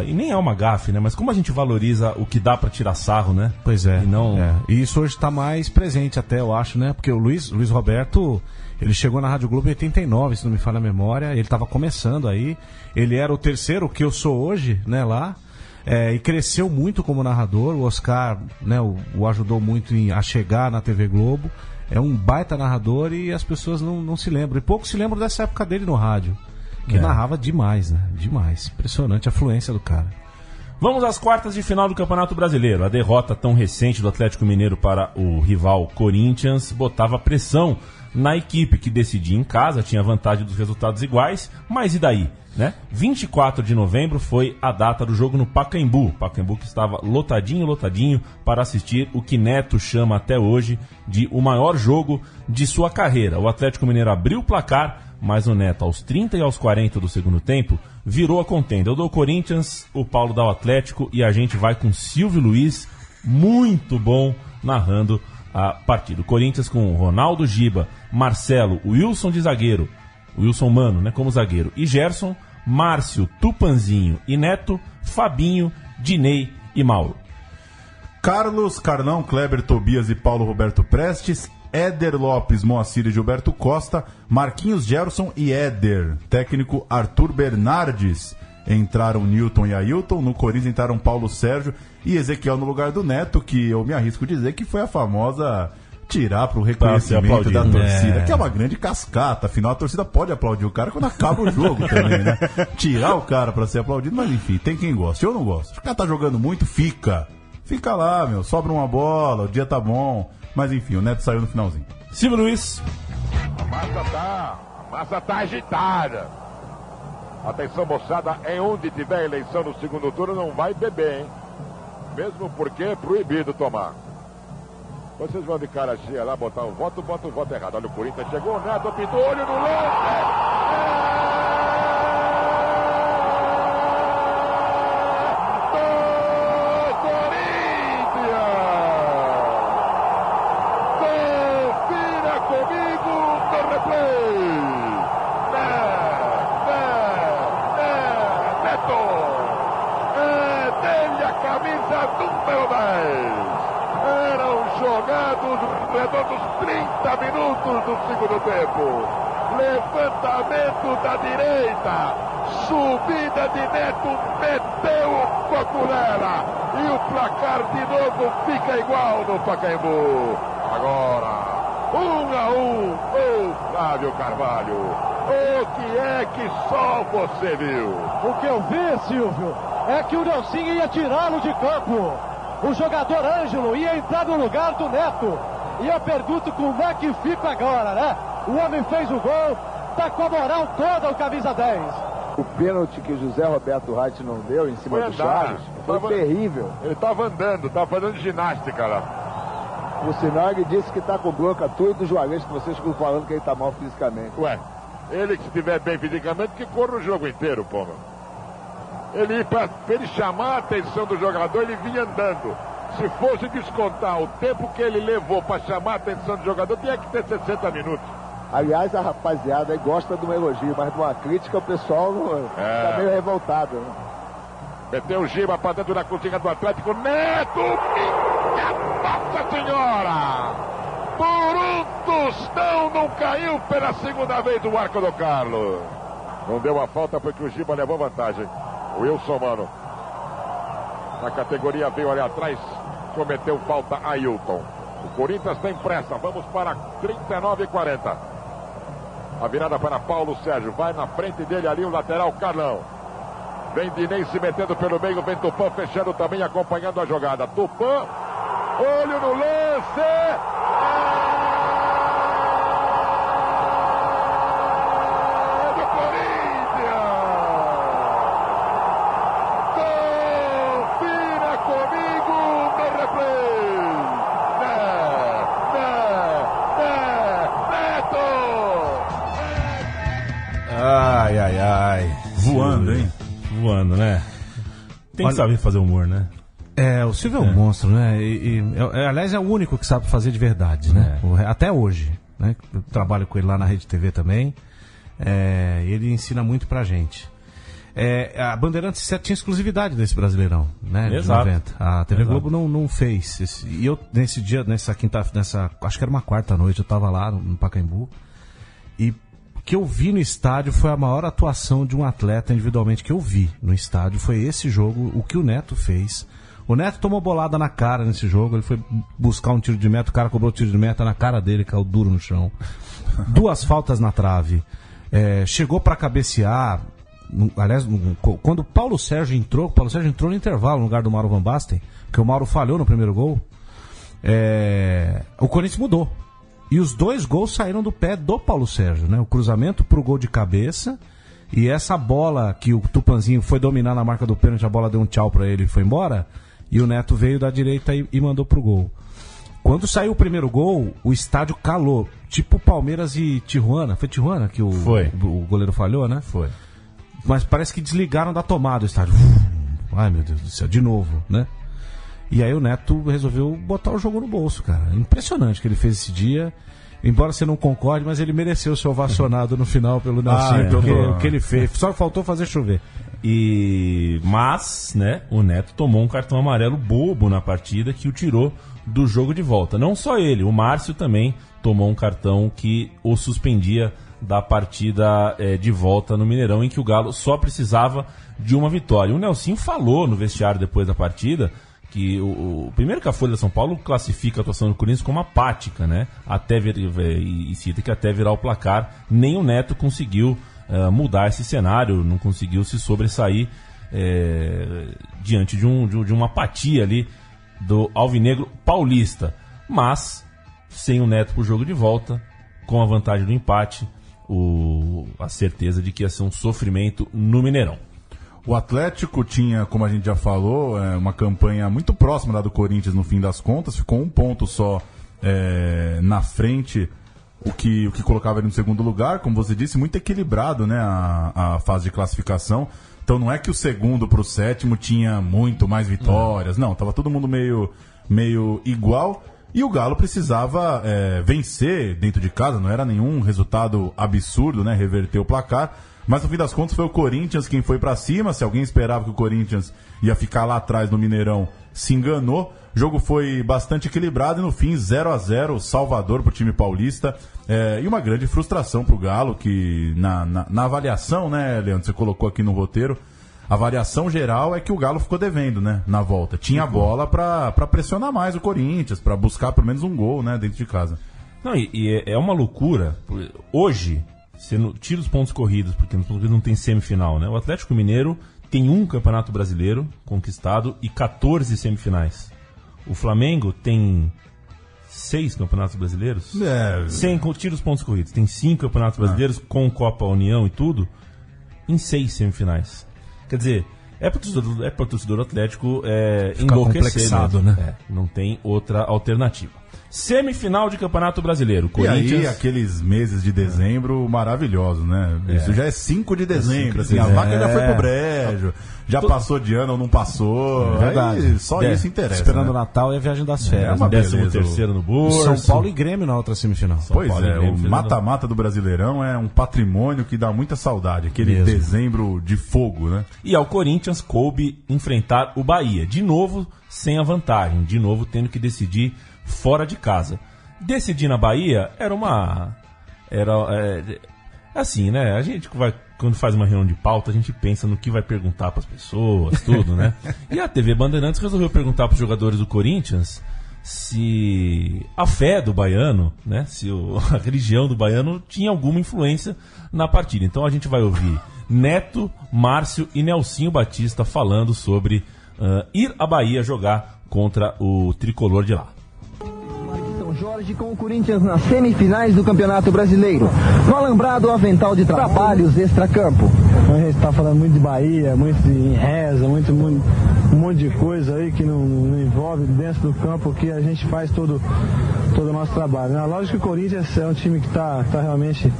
e nem é uma gafe, né? Mas como a gente valoriza o que dá pra tirar sarro, né? Pois é. E não... E isso hoje tá mais presente até, eu acho, né? Porque o Luiz Roberto, ele chegou na Rádio Globo em 89, se não me falha a memória. Ele tava começando aí. Ele era o terceiro que eu sou hoje, né? Lá. E cresceu muito como narrador. O Oscar, né? O ajudou muito a chegar na TV Globo. É um baita narrador e as pessoas não se lembram. E pouco se lembram dessa época dele no rádio. Que narrava demais, né? Demais. Impressionante a fluência do cara. Vamos às quartas de final do Campeonato Brasileiro. A derrota tão recente do Atlético Mineiro para o rival Corinthians botava pressão na equipe, que decidia em casa, tinha vantagem dos resultados iguais, mas e daí? Né? 24 de novembro foi a data do jogo no Pacaembu. Pacaembu que estava lotadinho para assistir o que Neto chama até hoje de o maior jogo de sua carreira. O Atlético Mineiro abriu o placar, mas o Neto, aos 30 e aos 40 do segundo tempo, virou a contenda. Eu dou o Corinthians, o Paulo dá o Atlético e a gente vai com Silvio Luiz, muito bom, narrando a partida. O Corinthians com Ronaldo Giba, Marcelo, Wilson de zagueiro, Wilson Mano, né, como zagueiro, e Gerson, Márcio, Tupanzinho e Neto, Fabinho, Dinei e Mauro. Carlos, Carlão, Kleber, Tobias e Paulo Roberto Prestes, Éder Lopes, Moacir e Gilberto Costa, Marquinhos Gerson e Éder. Técnico Arthur Bernardes. Entraram Newton e Ailton. No Corinthians entraram Paulo Sérgio e Ezequiel no lugar do Neto, que eu me arrisco dizer que foi a famosa tirar pro reconhecimento da torcida, que é uma grande cascata. Afinal, a torcida pode aplaudir o cara quando acaba o jogo também, né? Tirar o cara pra ser aplaudido, mas enfim, tem quem gosta. Eu não gosto. O cara tá jogando muito, fica lá, meu. Sobra uma bola, o dia tá bom. Mas enfim, o Neto saiu no finalzinho. Silvio Luiz. A massa tá agitada. Atenção, moçada, onde tiver eleição no segundo turno não vai beber, hein? Mesmo porque é proibido tomar. Vocês vão de cara cheia lá, botar o voto errado. Olha o Corinthians, chegou o Neto, pintou olho no lance. Redondos 30 minutos do segundo tempo. Levantamento da direita. Subida de Neto. Meteu o Coculela. E o placar de novo fica igual no Pacaembu. Agora, 1-1. O Flávio Carvalho. O que é que só você viu? O que eu vi, Silvio, é que o Nelsinho ia tirá-lo de campo. O jogador Ângelo ia entrar no lugar do Neto. E eu pergunto como é que fica agora, né? O homem fez o gol, tá com a moral toda o camisa 10. O pênalti que José Roberto Reit não deu em cima do Chaves foi terrível. Ele estava andando, estava fazendo ginástica lá. Por sinal, ele disse que está com bronca tua e do Juarez, que vocês ficam falando que ele está mal fisicamente. Ué, ele que estiver bem fisicamente, que corra o jogo inteiro, Pomba. Ele, para ele chamar a atenção do jogador, ele vinha andando. Se fosse descontar o tempo que ele levou para chamar a atenção do jogador, tinha que ter 60 minutos. Aliás, a rapaziada aí gosta de um elogio, mas de uma crítica o pessoal está meio revoltado, né? Meteu o Giba para dentro da cozinha do Atlético. Neto! Minha Nossa Senhora! Por um tostão não caiu pela segunda vez do arco do Carlos. Não deu a falta porque o Giba levou vantagem. O Wilson, mano, na categoria veio ali atrás, cometeu falta Ailton. O Corinthians tem pressa, vamos para 39:40. A virada para Paulo Sérgio, vai na frente dele ali o lateral Carlão. Vem Dinei se metendo pelo meio, vem Tupã fechando também, acompanhando a jogada. Tupã, olho no lance! É do Corinthians! Confira comigo no replay! Ai, ai, ai. Voando, hein? Voando, né? Tem que saber fazer humor, né? O Silvio é um monstro, né? Aliás, é o único que sabe fazer de verdade, né? Até hoje, né? Eu trabalho com ele lá na Rede TV também. Ele ensina muito pra gente. A Bandeirantes tinha exclusividade desse Brasileirão, né? Exato. De 90. A TV Globo não fez. E eu, nesse dia, acho que era uma quarta-noite, eu tava lá no Pacaembu. E o que eu vi no estádio foi a maior atuação de um atleta individualmente que eu vi no estádio. Foi esse jogo, o que o Neto fez. O Neto tomou bolada na cara nesse jogo. Ele foi buscar um tiro de meta, o cara cobrou o tiro de meta na cara dele, caiu duro no chão. 2 faltas na trave. Chegou pra cabecear. Aliás, quando o Paulo Sérgio entrou no intervalo no lugar do Mauro Van Basten, porque o Mauro falhou no primeiro gol. O Corinthians mudou. E os 2 gols saíram do pé do Paulo Sérgio, né? O cruzamento pro gol de cabeça e essa bola que o Tupanzinho foi dominar na marca do pênalti, a bola deu um tchau pra ele e foi embora. E o Neto veio da direita e mandou pro gol. Quando saiu o primeiro gol, o estádio calou. Tipo Palmeiras e Tijuana. Foi Tijuana que o goleiro falhou, né? Foi. Mas parece que desligaram da tomada o estádio. Ai, meu Deus do céu, de novo, né? E aí o Neto resolveu botar o jogo no bolso, cara. Impressionante o que ele fez esse dia. Embora você não concorde, mas ele mereceu ser ovacionado no final pelo Nelson, porque o que ele fez. Só faltou fazer chover. Mas, né, o Neto tomou um cartão amarelo bobo na partida que o tirou do jogo de volta. Não só ele, o Márcio também tomou um cartão que o suspendia da partida de volta no Mineirão, em que o Galo só precisava de uma vitória. O Nelson falou no vestiário depois da partida que primeiro que a Folha de São Paulo classifica a atuação do Corinthians como apática, né? E cita que até virar o placar, nem o Neto conseguiu mudar esse cenário, não conseguiu se sobressair diante de uma apatia ali do alvinegro paulista. Mas, sem o Neto pro jogo de volta, com a vantagem do empate, a certeza de que ia ser um sofrimento no Mineirão. O Atlético tinha, como a gente já falou, uma campanha muito próxima da do Corinthians no fim das contas, ficou 1 ponto só na frente, o que colocava ele no segundo lugar, como você disse, muito equilibrado, né, a fase de classificação. Então não é que o segundo para o sétimo tinha muito mais vitórias, não, estava todo mundo meio igual. E o Galo precisava vencer dentro de casa, não era nenhum resultado absurdo, né, reverter o placar. Mas no fim das contas foi o Corinthians quem foi pra cima. Se alguém esperava que o Corinthians ia ficar lá atrás no Mineirão, se enganou. O jogo foi bastante equilibrado e no fim 0-0, Salvador pro time paulista. E uma grande frustração pro Galo, que na avaliação, né, Leandro, você colocou aqui no roteiro, a avaliação geral é que o Galo ficou devendo, né, na volta. Tinha bola pra pressionar mais o Corinthians, pra buscar pelo menos um gol, né, dentro de casa. Não, e é uma loucura. Hoje, você tira os pontos corridos, porque nos pontos corridos não tem semifinal, né? O Atlético Mineiro tem 1 Campeonato Brasileiro conquistado e 14 semifinais. O Flamengo tem 6 campeonatos brasileiros? É. Tira os pontos corridos. Tem 5 campeonatos brasileiros com Copa União e tudo, em 6 semifinais. Quer dizer, é para o torcedor Atlético enlouquecer, né? Não tem outra alternativa. Semifinal de Campeonato Brasileiro. Corinthians... E aí, aqueles meses de dezembro maravilhosos, né? Isso já é 5 de dezembro. Assim, a vaca já foi pro brejo, já passou de ano ou não passou. Verdade. Aí, só isso interessa. Esperando o né? Natal e a viagem das férias. 13º no bolso. São Paulo e Grêmio na outra semifinal. Pois é, o mata-mata do Brasileirão é um patrimônio que dá muita saudade. Aquele dezembro de fogo, né? E ao Corinthians coube enfrentar o Bahia. De novo, sem a vantagem. De novo, tendo que decidir fora de casa. Decidir na Bahia assim, né? A gente quando faz uma reunião de pauta, a gente pensa no que vai perguntar para as pessoas, tudo, né? E a TV Bandeirantes resolveu perguntar para os jogadores do Corinthians se a fé do baiano, né? Se a religião do baiano tinha alguma influência na partida. Então a gente vai ouvir Neto, Márcio e Nelsinho Batista falando sobre ir à Bahia jogar contra o tricolor de lá. Jorge com o Corinthians nas semifinais do Campeonato Brasileiro. No alambrado, avental de trabalhos extracampo. A gente está falando muito de Bahia, muito de reza, um monte de coisa aí que não envolve dentro do campo que a gente faz todo o nosso trabalho. Né? Lógico que o Corinthians é um time que está realmente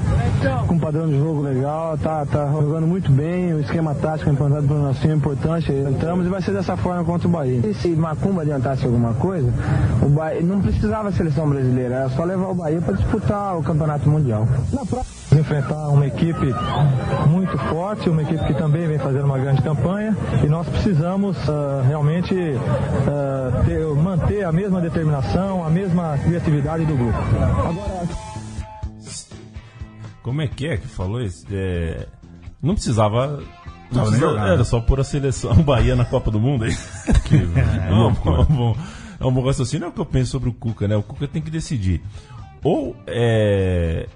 com um padrão de jogo legal, tá jogando muito bem, o esquema tático implantado pelo nosso time é importante. Entramos e vai ser dessa forma contra o Bahia. E se Macumba adiantasse alguma coisa, o Bahia não precisava a seleção brasileira, era só levar o Bahia para disputar o Campeonato Mundial. Enfrentar uma equipe muito forte, uma equipe que também vem fazendo uma grande campanha, e nós precisamos realmente manter a mesma determinação, a mesma criatividade do grupo. Agora, como é que falou isso? Não precisava. Era só pôr a seleção Bahia na Copa do Mundo aí. É um bom raciocínio, é o que eu penso sobre o Cuca, né? O Cuca tem que decidir. Ou é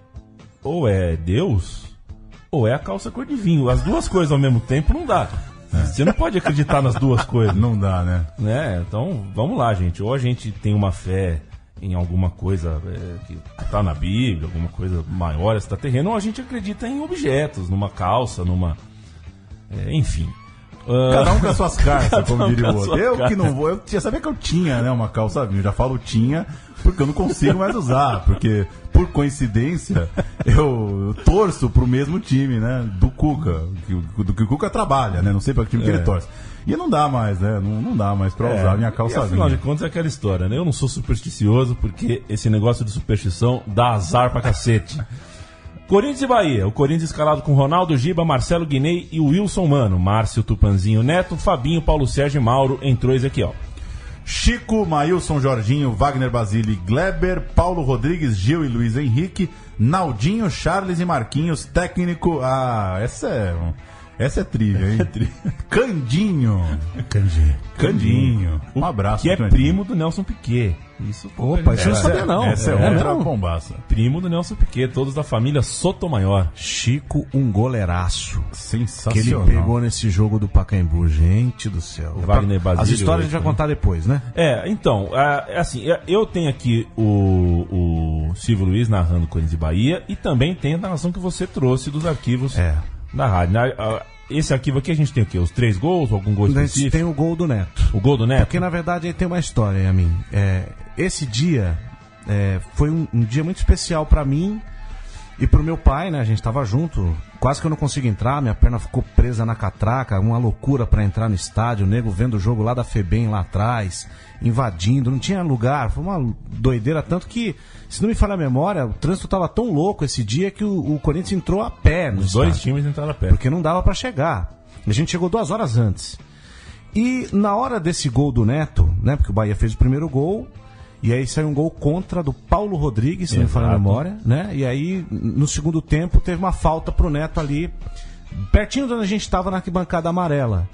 Deus, ou é a calça cor de vinho. As duas coisas ao mesmo tempo não dá. Você não pode acreditar nas duas coisas. Não dá, né? Então, vamos lá, gente. Ou a gente tem uma fé em alguma coisa que está na Bíblia, alguma coisa maior extraterrena, ou a gente acredita em objetos, numa calça, enfim. Cada um com as suas cartas, como diria o outro. Eu que não vou, eu já sabia que eu tinha, né, uma calça vinho. Eu já falo tinha porque eu não consigo mais usar, porque por coincidência eu torço pro mesmo time, né, do Cuca, do que o Cuca trabalha, né, não sei para que time que ele torce. E não dá mais, né, não dá mais pra usar a minha calça vinho. Afinal de contas é aquela história, né, eu não sou supersticioso porque esse negócio de superstição dá azar pra cacete. Corinthians e Bahia. O Corinthians escalado com Ronaldo Giba, Marcelo Guinei e Wilson Mano. Márcio, Tupanzinho, Neto, Fabinho, Paulo Sérgio e Mauro. Entrou Ezequiel. Chico, Maílson, Jorginho, Wagner Basile, Gleber, Paulo Rodrigues, Gil e Luiz Henrique, Naldinho, Charles e Marquinhos, técnico... Essa é trivia, hein? Candinho. Um abraço. Que é primo do Nelson Piquet. Isso, opa, isso eu não sabia não. Essa é outra bombaça. Primo do Nelson Piquet, todos da família Sotomayor. Chico, um goleiraço. Sensacional. Que ele pegou nesse jogo do Pacaembu, gente do céu. Wagner Basile, as histórias a gente vai contar depois, né? Então, assim, eu tenho aqui o Silvio Luiz narrando Corinthians e Bahia e também tem a narração que você trouxe dos arquivos da rádio. Esse arquivo aqui a gente tem o quê? Os 3 gols? Algum gol específico? A gente tem o gol do Neto. O gol do Neto? Porque na verdade aí tem uma história, Yamin. Esse dia foi um dia muito especial pra mim e pro meu pai, né? A gente tava junto. Quase que eu não consigo entrar, minha perna ficou presa na catraca, uma loucura pra entrar no estádio, o nego vendo o jogo lá da FEBEM lá atrás, invadindo, não tinha lugar, foi uma doideira, tanto que, se não me falha a memória, o trânsito tava tão louco esse dia que o Corinthians entrou a pé no estádio. Os dois times entraram a pé. Porque não dava pra chegar. A gente chegou 2 horas antes. E na hora desse gol do Neto, né, porque o Bahia fez o primeiro gol, e aí saiu um gol contra do Paulo Rodrigues, se não me falha a memória, né? E aí, no segundo tempo, teve uma falta pro Neto ali, pertinho de onde a gente tava na arquibancada amarela.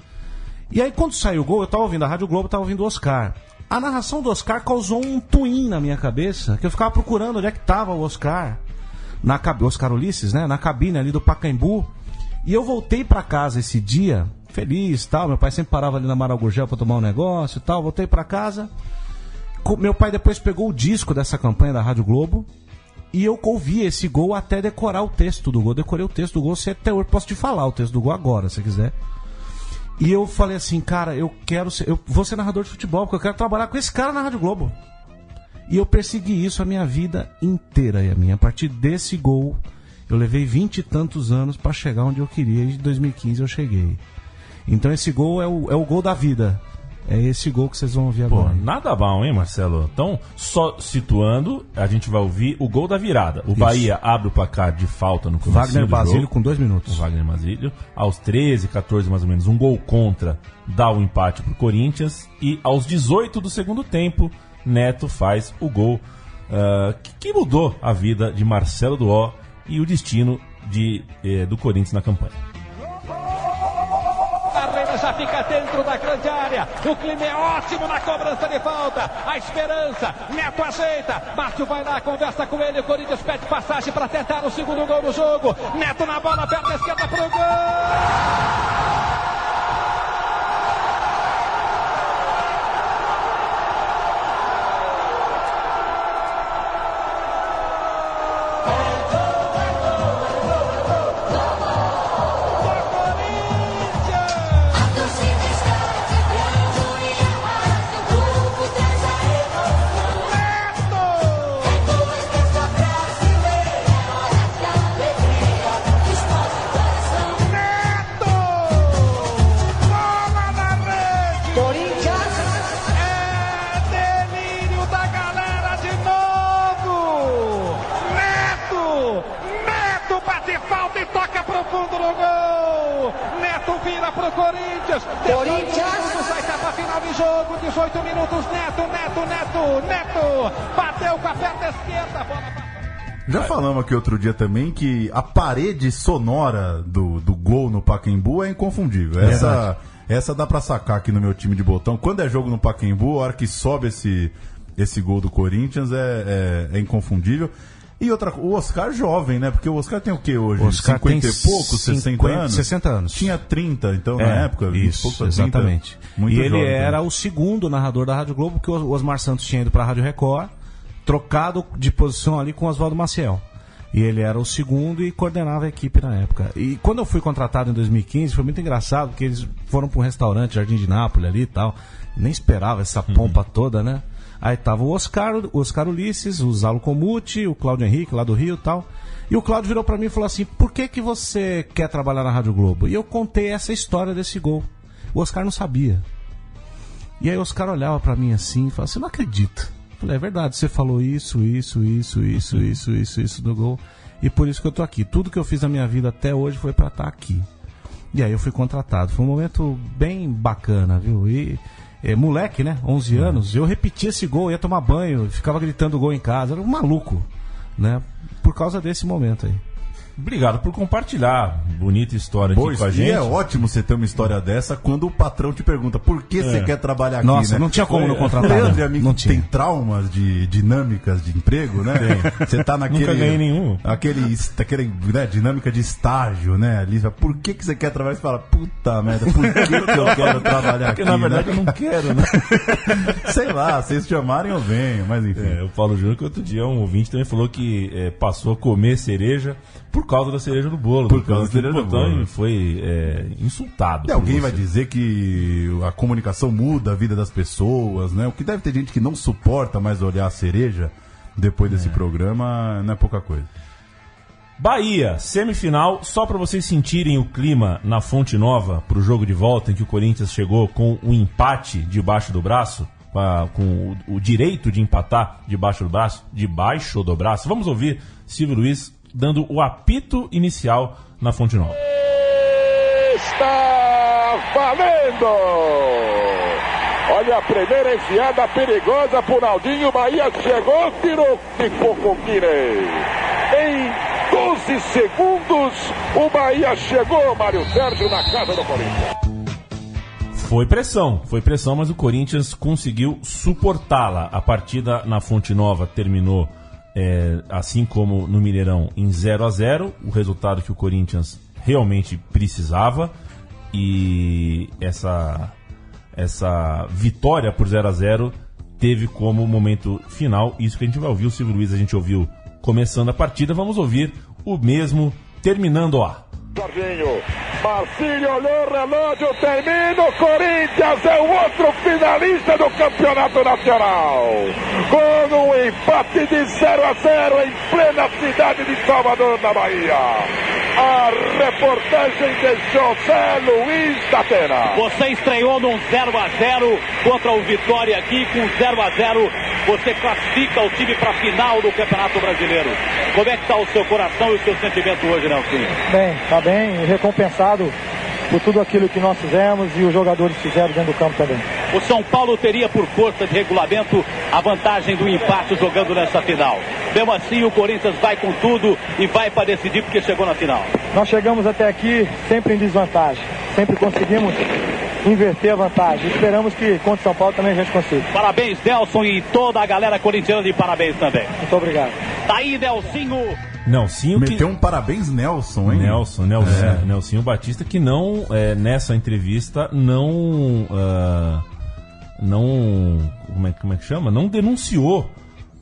E aí, quando saiu o gol, eu tava ouvindo a Rádio Globo, tava ouvindo o Oscar. A narração do Oscar causou um twin na minha cabeça, que eu ficava procurando onde é que tava o Oscar. Oscar Ulisses, né? Na cabine ali do Pacaembu. E eu voltei pra casa esse dia, feliz e tal. Meu pai sempre parava ali na Maragugel pra tomar um negócio e tal. Voltei pra casa. Meu pai depois pegou o disco dessa campanha da Rádio Globo e eu ouvi esse gol até decorar o texto do gol. Decorei o texto do gol, até hoje posso te falar o texto do gol agora, se quiser. E eu falei assim, cara, eu vou ser narrador de futebol, porque eu quero trabalhar com esse cara na Rádio Globo. E eu persegui isso a minha vida inteira. A partir desse gol, eu levei 20 e tantos anos para chegar onde eu queria. E em 2015 eu cheguei. Então esse gol é o gol da vida. É esse gol que vocês vão ouvir agora. Nada mal, hein, Marcelo? Então, só situando, a gente vai ouvir o gol da virada. O Bahia abre o placar de falta no começo Wagner Basílio com 2 minutos. O Wagner Basílio. Aos 13, 14 mais ou menos, um gol contra dá o empate pro Corinthians. E aos 18 do segundo tempo, Neto faz o gol que mudou a vida de Marcelo Duó e o destino do Corinthians na campanha. Já fica dentro da grande área. O clima é ótimo na cobrança de falta. A esperança. Neto ajeita. Márcio vai lá, conversa com ele. O Corinthians pede passagem para tentar o segundo gol do jogo. Neto na bola, perna esquerda pro gol. Jogo, 18 minutos, Neto, bateu com a perna esquerda, bola. Já falamos aqui outro dia também que a parede sonora do gol no Pacaembu é inconfundível. Essa dá pra sacar aqui no meu time de botão. Quando é jogo no Pacaembu, a hora que sobe esse gol do Corinthians é inconfundível. E outra, o Oscar jovem, né? Porque o Oscar tem o que hoje? O Oscar 50 tem e poucos, 60 anos? 60 anos. Tinha 30, então, na época. Isso, pouco, exatamente. 30, muito e ele jovem, era então. o segundo narrador da Rádio Globo, porque o Osmar Santos tinha ido pra Rádio Record, trocado de posição ali com o Oswaldo Maciel. E ele era o segundo e coordenava a equipe na época. E quando eu fui contratado em 2015, foi muito engraçado, porque eles foram para um restaurante, Jardim de Nápoles ali e tal. Nem esperava essa pompa toda, né? Aí tava o Oscar Ulisses, o Zalo Comuti, o Cláudio Henrique, lá do Rio e tal. E o Cláudio virou pra mim e falou assim, por que você quer trabalhar na Rádio Globo? E eu contei essa história desse gol. O Oscar não sabia. E aí o Oscar olhava pra mim assim e falava assim, não acredito. Eu falei, é verdade, você falou isso do gol. E por isso que eu tô aqui. Tudo que eu fiz na minha vida até hoje foi pra estar aqui. E aí eu fui contratado. Foi um momento bem bacana, viu? E... moleque, né? 11 anos. Eu repetia esse gol, ia tomar banho, ficava gritando gol em casa. Era um maluco, né? Por causa desse momento aí. Obrigado por compartilhar. Bonita história aqui com a gente. E é ótimo você ter uma história dessa quando o patrão te pergunta por que você quer trabalhar aqui, Nossa, né? não tinha como não contratar. Leandro, amigo, não tinha. tem traumas de dinâmicas de emprego, né? Você tá naquele... Nunca ganhei nenhum. Aquele né, dinâmica de estágio, né? Ali, por que você quer trabalhar? Você fala, puta merda, por que eu quero trabalhar aqui? Porque na verdade eu não quero, né? Sei lá, se eles chamarem eu venho, mas enfim. O Paulo Júnior, que outro dia um ouvinte também falou que passou a comer cereja por causa da cereja do bolo. Por causa da cereja do bolo. E foi insultado. E alguém vai dizer que a comunicação muda a vida das pessoas, né? O que deve ter gente que não suporta mais olhar a cereja depois desse programa, não é pouca coisa. Bahia, semifinal, só para vocês sentirem o clima na Fonte Nova pro jogo de volta, em que o Corinthians chegou com um empate debaixo do braço, com o direito de empatar debaixo do braço. Vamos ouvir Silvio Luiz dando o apito inicial na Fonte Nova. Está valendo! Olha a primeira enfiada perigosa pro Naldinho. O Bahia chegou, ficou com o Guinei. Em 12 segundos, o Bahia chegou, Mário Sérgio, na casa do Corinthians. Foi pressão, mas o Corinthians conseguiu suportá-la. A partida na Fonte Nova terminou, assim como no Mineirão, em 0-0, o resultado que o Corinthians realmente precisava. E essa vitória por 0-0 teve como momento final isso que a gente vai ouvir. O Silvio Luiz a gente ouviu começando a partida, vamos ouvir o mesmo terminando a. Jorginho, Marcílio olhou o relógio, termina, o Corinthians é o outro finalista do Campeonato Nacional, com um empate de 0-0 em plena cidade de Salvador, na Bahia. A reportagem de José Luiz da Atena. Você estreou num 0-0 contra o Vitória aqui, com 0-0 você classifica o time para a final do Campeonato Brasileiro. Como é que está o seu coração e o seu sentimento hoje, Nelsinho? Bem, está bem, recompensado por tudo aquilo que nós fizemos e os jogadores fizeram dentro do campo também. O São Paulo teria, por força de regulamento, a vantagem do empate jogando nessa final. Mesmo assim, o Corinthians vai com tudo e vai para decidir porque chegou na final. Nós chegamos até aqui sempre em desvantagem, sempre conseguimos inverter a vantagem. Esperamos que contra o São Paulo também a gente consiga. Parabéns, Nelson, e toda a galera corintiana de parabéns também. Muito obrigado. Tá aí, Nelsinho. Nelsinho meteu um parabéns, Nelson, hein? Nelsinho Batista, que não, nessa entrevista, não, como é que chama? Não denunciou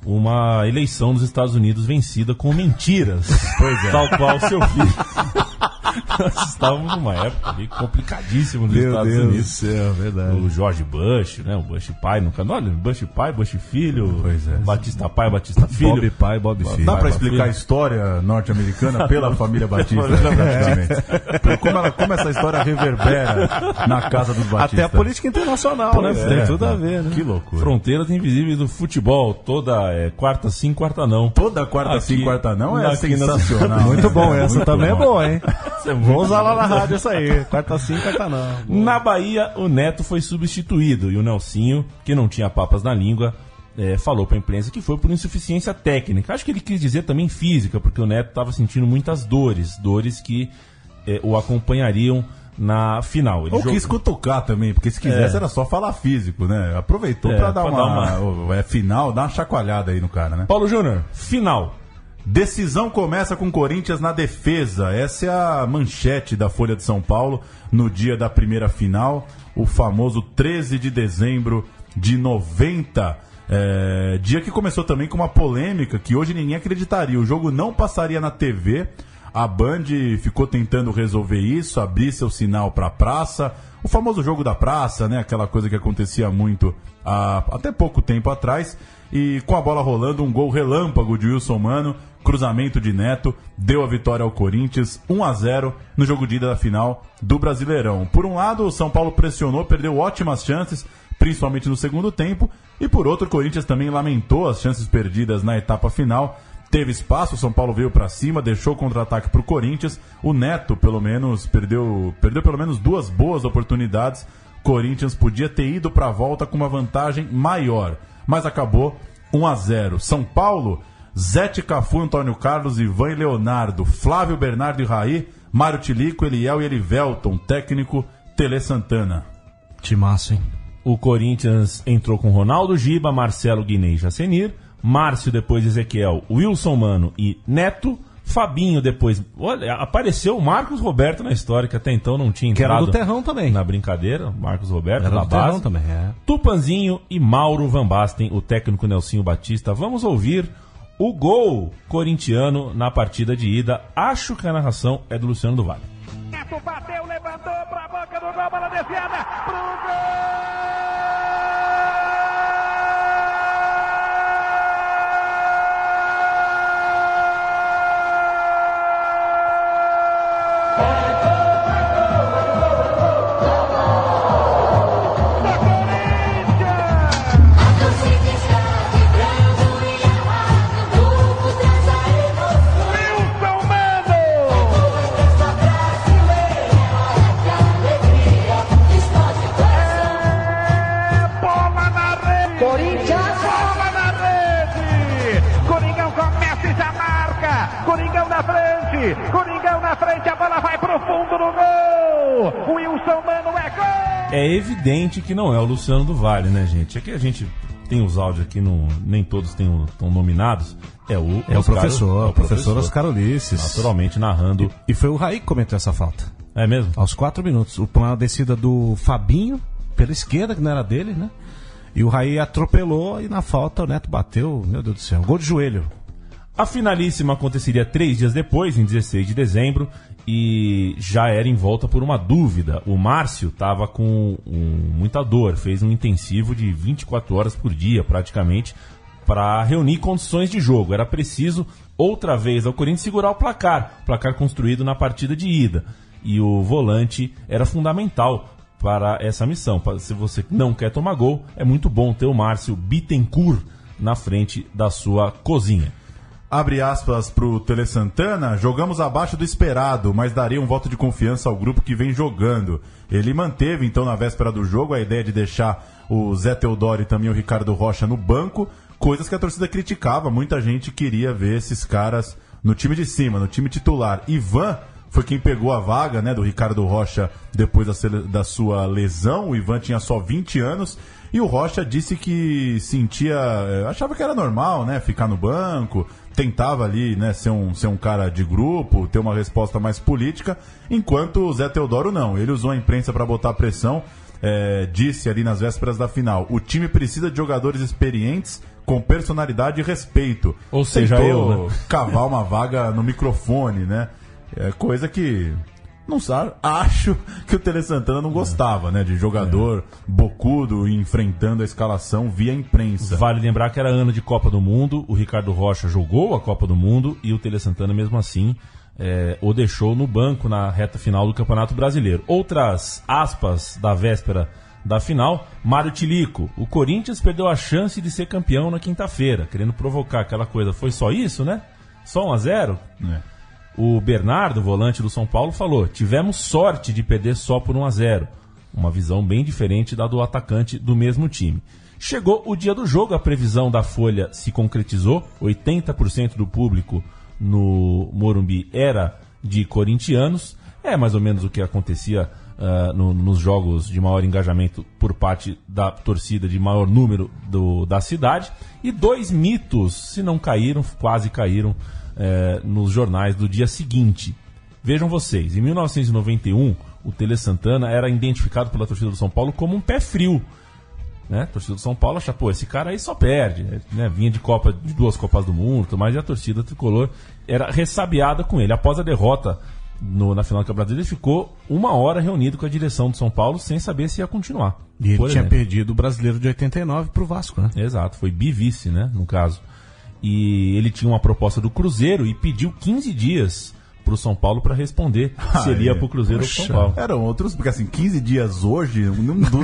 uma eleição nos Estados Unidos vencida com mentiras. Pois é. Tal qual seu filho. Nós estávamos numa época ali complicadíssima nos Estados Unidos. Do céu, verdade. O George Bush, né? O Bush pai no canal. Olha, Bush pai, Bush filho. Pois é. Batista pai, Batista filho. Bob pai, Bob filho. Dá pra explicar a história norte-americana pela família Batista, praticamente. Como essa história reverbera na casa dos Batista. Até a política internacional, né? Tem tudo a ver, né? Que loucura. Fronteiras invisíveis do futebol. Toda quarta sim, quarta não. Toda quarta sim, quarta não é sensacional. Muito bom, essa muito também bom. É boa, hein? Vou usar lá na rádio essa aí. Quarta sim, quarta não. Na Bahia, o Neto foi substituído e o Nelsinho, que não tinha papas na língua, falou pra imprensa que foi por insuficiência técnica. Acho que ele quis dizer também física, porque o Neto estava sentindo muitas dores que o acompanhariam na final. Ou quis cutucar também, porque se quisesse era só falar físico, né? Aproveitou pra dar uma final, dar uma chacoalhada aí no cara, né? Paulo Júnior, final. Decisão começa com o Corinthians na defesa. Essa é a manchete da Folha de São Paulo no dia da primeira final, o famoso 13 de dezembro de 90. Dia que começou também com uma polêmica que hoje ninguém acreditaria. O jogo não passaria na TV. A Band ficou tentando resolver isso, abrir seu sinal para a praça. O famoso jogo da praça, né? Aquela coisa que acontecia muito até pouco tempo atrás. E com a bola rolando, um gol relâmpago de Wilson Mano, cruzamento de Neto, deu a vitória ao Corinthians, 1-0 no jogo de ida da final do Brasileirão. Por um lado, o São Paulo pressionou, perdeu ótimas chances, principalmente no segundo tempo, e por outro, o Corinthians também lamentou as chances perdidas na etapa final. Teve espaço, o São Paulo veio para cima, deixou o contra-ataque para o Corinthians. O Neto, pelo menos, perdeu pelo menos duas boas oportunidades. O Corinthians podia ter ido para a volta com uma vantagem maior, mas acabou 1-0. São Paulo, Zete, Cafu, Antônio Carlos, Ivan e Leonardo, Flávio, Bernardo e Raí, Mário Tilico, Eliel e Elivelton, técnico Tele Santana. Timaço, hein? O Corinthians entrou com Ronaldo, Giba, Marcelo, Guinei e Jacenir, Márcio, depois Ezequiel, Wilson Mano e Neto, Fabinho depois. Olha, apareceu o Marcos Roberto na história, que até então não tinha entrado. Que era do Terrão também. Na brincadeira, Marcos Roberto, era da do base. Terrão também, Tupanzinho e Mauro Van Basten, o técnico Nelsinho Batista. Vamos ouvir o gol corintiano na partida de ida. Acho que a narração é do Luciano do Vale. Neto bateu, levantou pra boca do gol, bola desviada pro gol! Coringão na frente, a bola vai pro fundo do gol. O Wilson Mano é gol. É evidente que não é o Luciano do Vale, né, gente? É que a gente tem os áudios aqui, nem todos estão nominados. É o professor Oscar Ulisses. Naturalmente narrando. E foi o Raí que cometeu essa falta. É mesmo? Aos 4 minutos. Uma descida do Fabinho, pela esquerda, que não era dele, né? E o Raí atropelou e na falta o Neto bateu, meu Deus do céu, gol de joelho. A finalíssima aconteceria 3 dias depois, em 16 de dezembro, e já era envolta por uma dúvida. O Márcio estava com muita dor, fez um intensivo de 24 horas por dia, praticamente, para reunir condições de jogo. Era preciso, outra vez, ao Corinthians segurar o placar construído na partida de ida. E o volante era fundamental para essa missão. Se você não quer tomar gol, é muito bom ter o Márcio Bittencourt na frente da sua cozinha. Abre aspas pro Tele Santana: jogamos abaixo do esperado, mas daria um voto de confiança ao grupo que vem jogando. Ele manteve, então, na véspera do jogo, a ideia de deixar o Zé Teodoro e também o Ricardo Rocha no banco, coisas que a torcida criticava. Muita gente queria ver esses caras no time de cima, no time titular. Ivan foi quem pegou a vaga, né, do Ricardo Rocha depois da sua lesão. O Ivan tinha só 20 anos e o Rocha disse que achava que era normal, né, ficar no banco, tentava ali, né, ser um cara de grupo, ter uma resposta mais política, enquanto o Zé Teodoro não. Ele usou a imprensa para botar pressão, disse ali nas vésperas da final: o time precisa de jogadores experientes, com personalidade e respeito. Ou seja, tentou cavar uma vaga no microfone, né? Coisa que não sabe, acho que o Tele Santana não gostava, né? De jogador bocudo enfrentando a escalação via imprensa. Vale lembrar que era ano de Copa do Mundo, o Ricardo Rocha jogou a Copa do Mundo e o Tele Santana, mesmo assim, o deixou no banco na reta final do Campeonato Brasileiro. Outras aspas da véspera da final: Mário Tilico: o Corinthians perdeu a chance de ser campeão na quinta-feira, querendo provocar aquela coisa. Foi só isso, né? Só 1-0? O Bernardo, volante do São Paulo, falou: tivemos sorte de perder só por 1-0. Uma visão bem diferente da do atacante do mesmo time. Chegou o dia do jogo, a previsão da Folha se concretizou. 80% do público no Morumbi era de corintianos. É mais ou menos o que acontecia nos jogos de maior engajamento por parte da torcida de maior número da cidade. E 2 mitos, se não caíram, quase caíram nos jornais do dia seguinte. Vejam vocês, em 1991 o Tele Santana era identificado pela torcida do São Paulo como um pé frio, né? A torcida do São Paulo acha: pô, esse cara aí só perde, né? Vinha de 2 Copas do Mundo, mas a torcida tricolor era ressabiada com ele. Após a derrota na final do Campeonato Brasileiro, ele ficou 1 hora reunido com a direção do São Paulo sem saber se ia continuar. E ele tinha perdido o Brasileiro de 89 pro Vasco, né? Exato, foi bivice, né, no caso. E ele tinha uma proposta do Cruzeiro e pediu 15 dias pro São Paulo para responder se ele ia pro Cruzeiro ou pro São Paulo. Eram outros, porque assim, 15 dias hoje,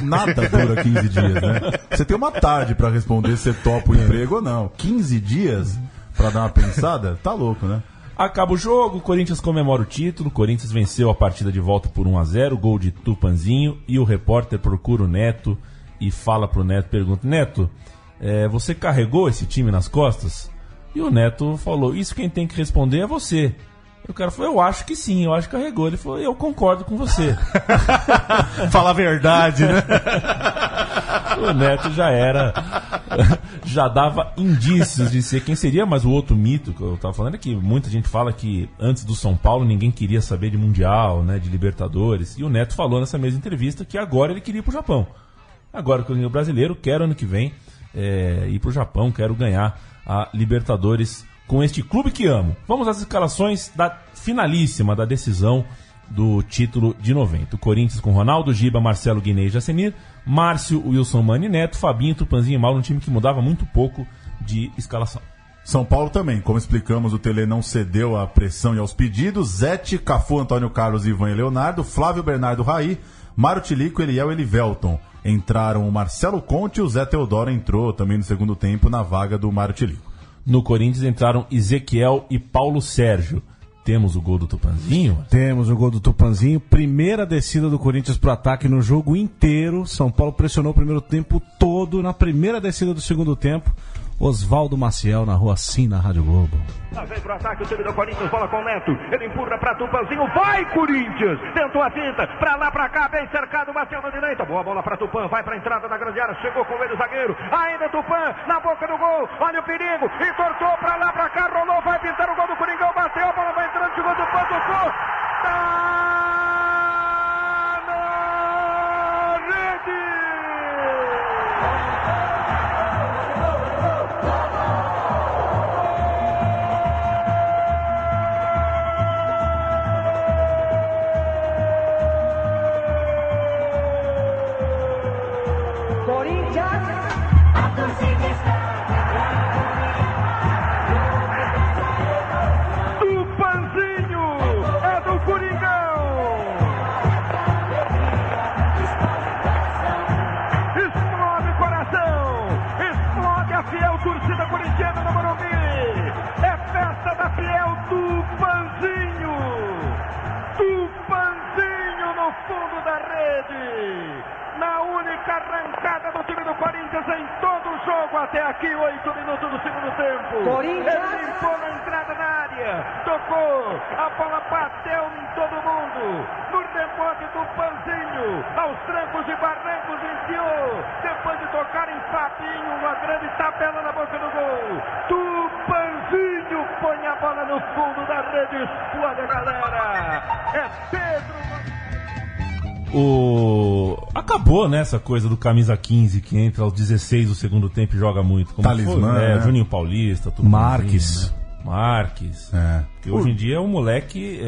nada dura 15 dias, né? Você tem uma tarde para responder se topa o emprego ou não. 15 dias para dar uma pensada, tá louco, né? Acaba o jogo, o Corinthians comemora o título, o Corinthians venceu a partida de volta por 1-0, gol de Tupanzinho, e o repórter procura o Neto e fala pro Neto, pergunta: Neto, você carregou esse time nas costas? E o Neto falou: isso quem tem que responder é você. E o cara falou: eu acho que sim, eu acho que carregou. Ele falou: eu concordo com você. Fala a verdade, né? O Neto já dava indícios de ser quem seria. Mas o outro mito que eu tava falando é que muita gente fala que antes do São Paulo ninguém queria saber de Mundial, né, de Libertadores. E o Neto falou nessa mesma entrevista que agora ele queria ir pro Japão. Agora que eu sou brasileiro, quero ano que vem ir pro Japão, quero ganhar a Libertadores com este clube que amo. Vamos às escalações da finalíssima, da decisão do título de 90. O Corinthians com Ronaldo, Giba, Marcelo, Guinei e Jacenir, Márcio, Wilson, Mani, Neto, Fabinho, Tupanzinho e Mauro, um time que mudava muito pouco de escalação. São Paulo também, como explicamos, o Tele não cedeu à pressão e aos pedidos. Zete, Cafu, Antônio Carlos, Ivan e Leonardo, Flávio, Bernardo, Raí, Mário Tilico, Eliel e Elivelton. Entraram o Marcelo Conte e o Zé Teodoro entrou também no segundo tempo na vaga do Mário Tilico. No Corinthians entraram Ezequiel e Paulo Sérgio. Temos o gol do Tupanzinho? Temos o gol do Tupanzinho. Primeira descida do Corinthians pro ataque no jogo inteiro. São Paulo pressionou o primeiro tempo todo. Na primeira descida do segundo tempo, Oswaldo Maciel na rua Sim, na Rádio Globo. Lá vem pro ataque o time do Corinthians, bola com o Neto. Ele empurra pra Tupanzinho, vai Corinthians! Tentou a finta, pra lá, pra cá, bem cercado, bateu na direita. Boa bola pra Tupan, vai pra entrada da grande área, chegou com ele o zagueiro. Ainda Tupan, na boca do gol, olha o perigo, e tortou pra lá, pra cá, rolou, vai pintar o gol do Coringão, bateu, a bola vai entrando, chegou Tupan, tocou. Tá na rede! da Fiel, Tupanzinho no fundo da rede. Na única arrancada do time do Corinthians em todo o jogo até aqui, 8 minutos do segundo tempo. Corinthians. Ele limpou na entrada da área, tocou, a bola bateu em todo mundo. No rebote do Panzinho, aos trancos e barrancos enfiou. Depois de tocar em Fabinho, uma grande tabela na boca do gol. Tupanzinho põe a bola no fundo da rede, explode a galera. É Pedro. Acabou, né, essa coisa do camisa 15 que entra aos 16 do segundo tempo e joga muito. Como Talismã, foi, né? Juninho Paulista, Marques. Né? Marques. Porque hoje em dia é um moleque...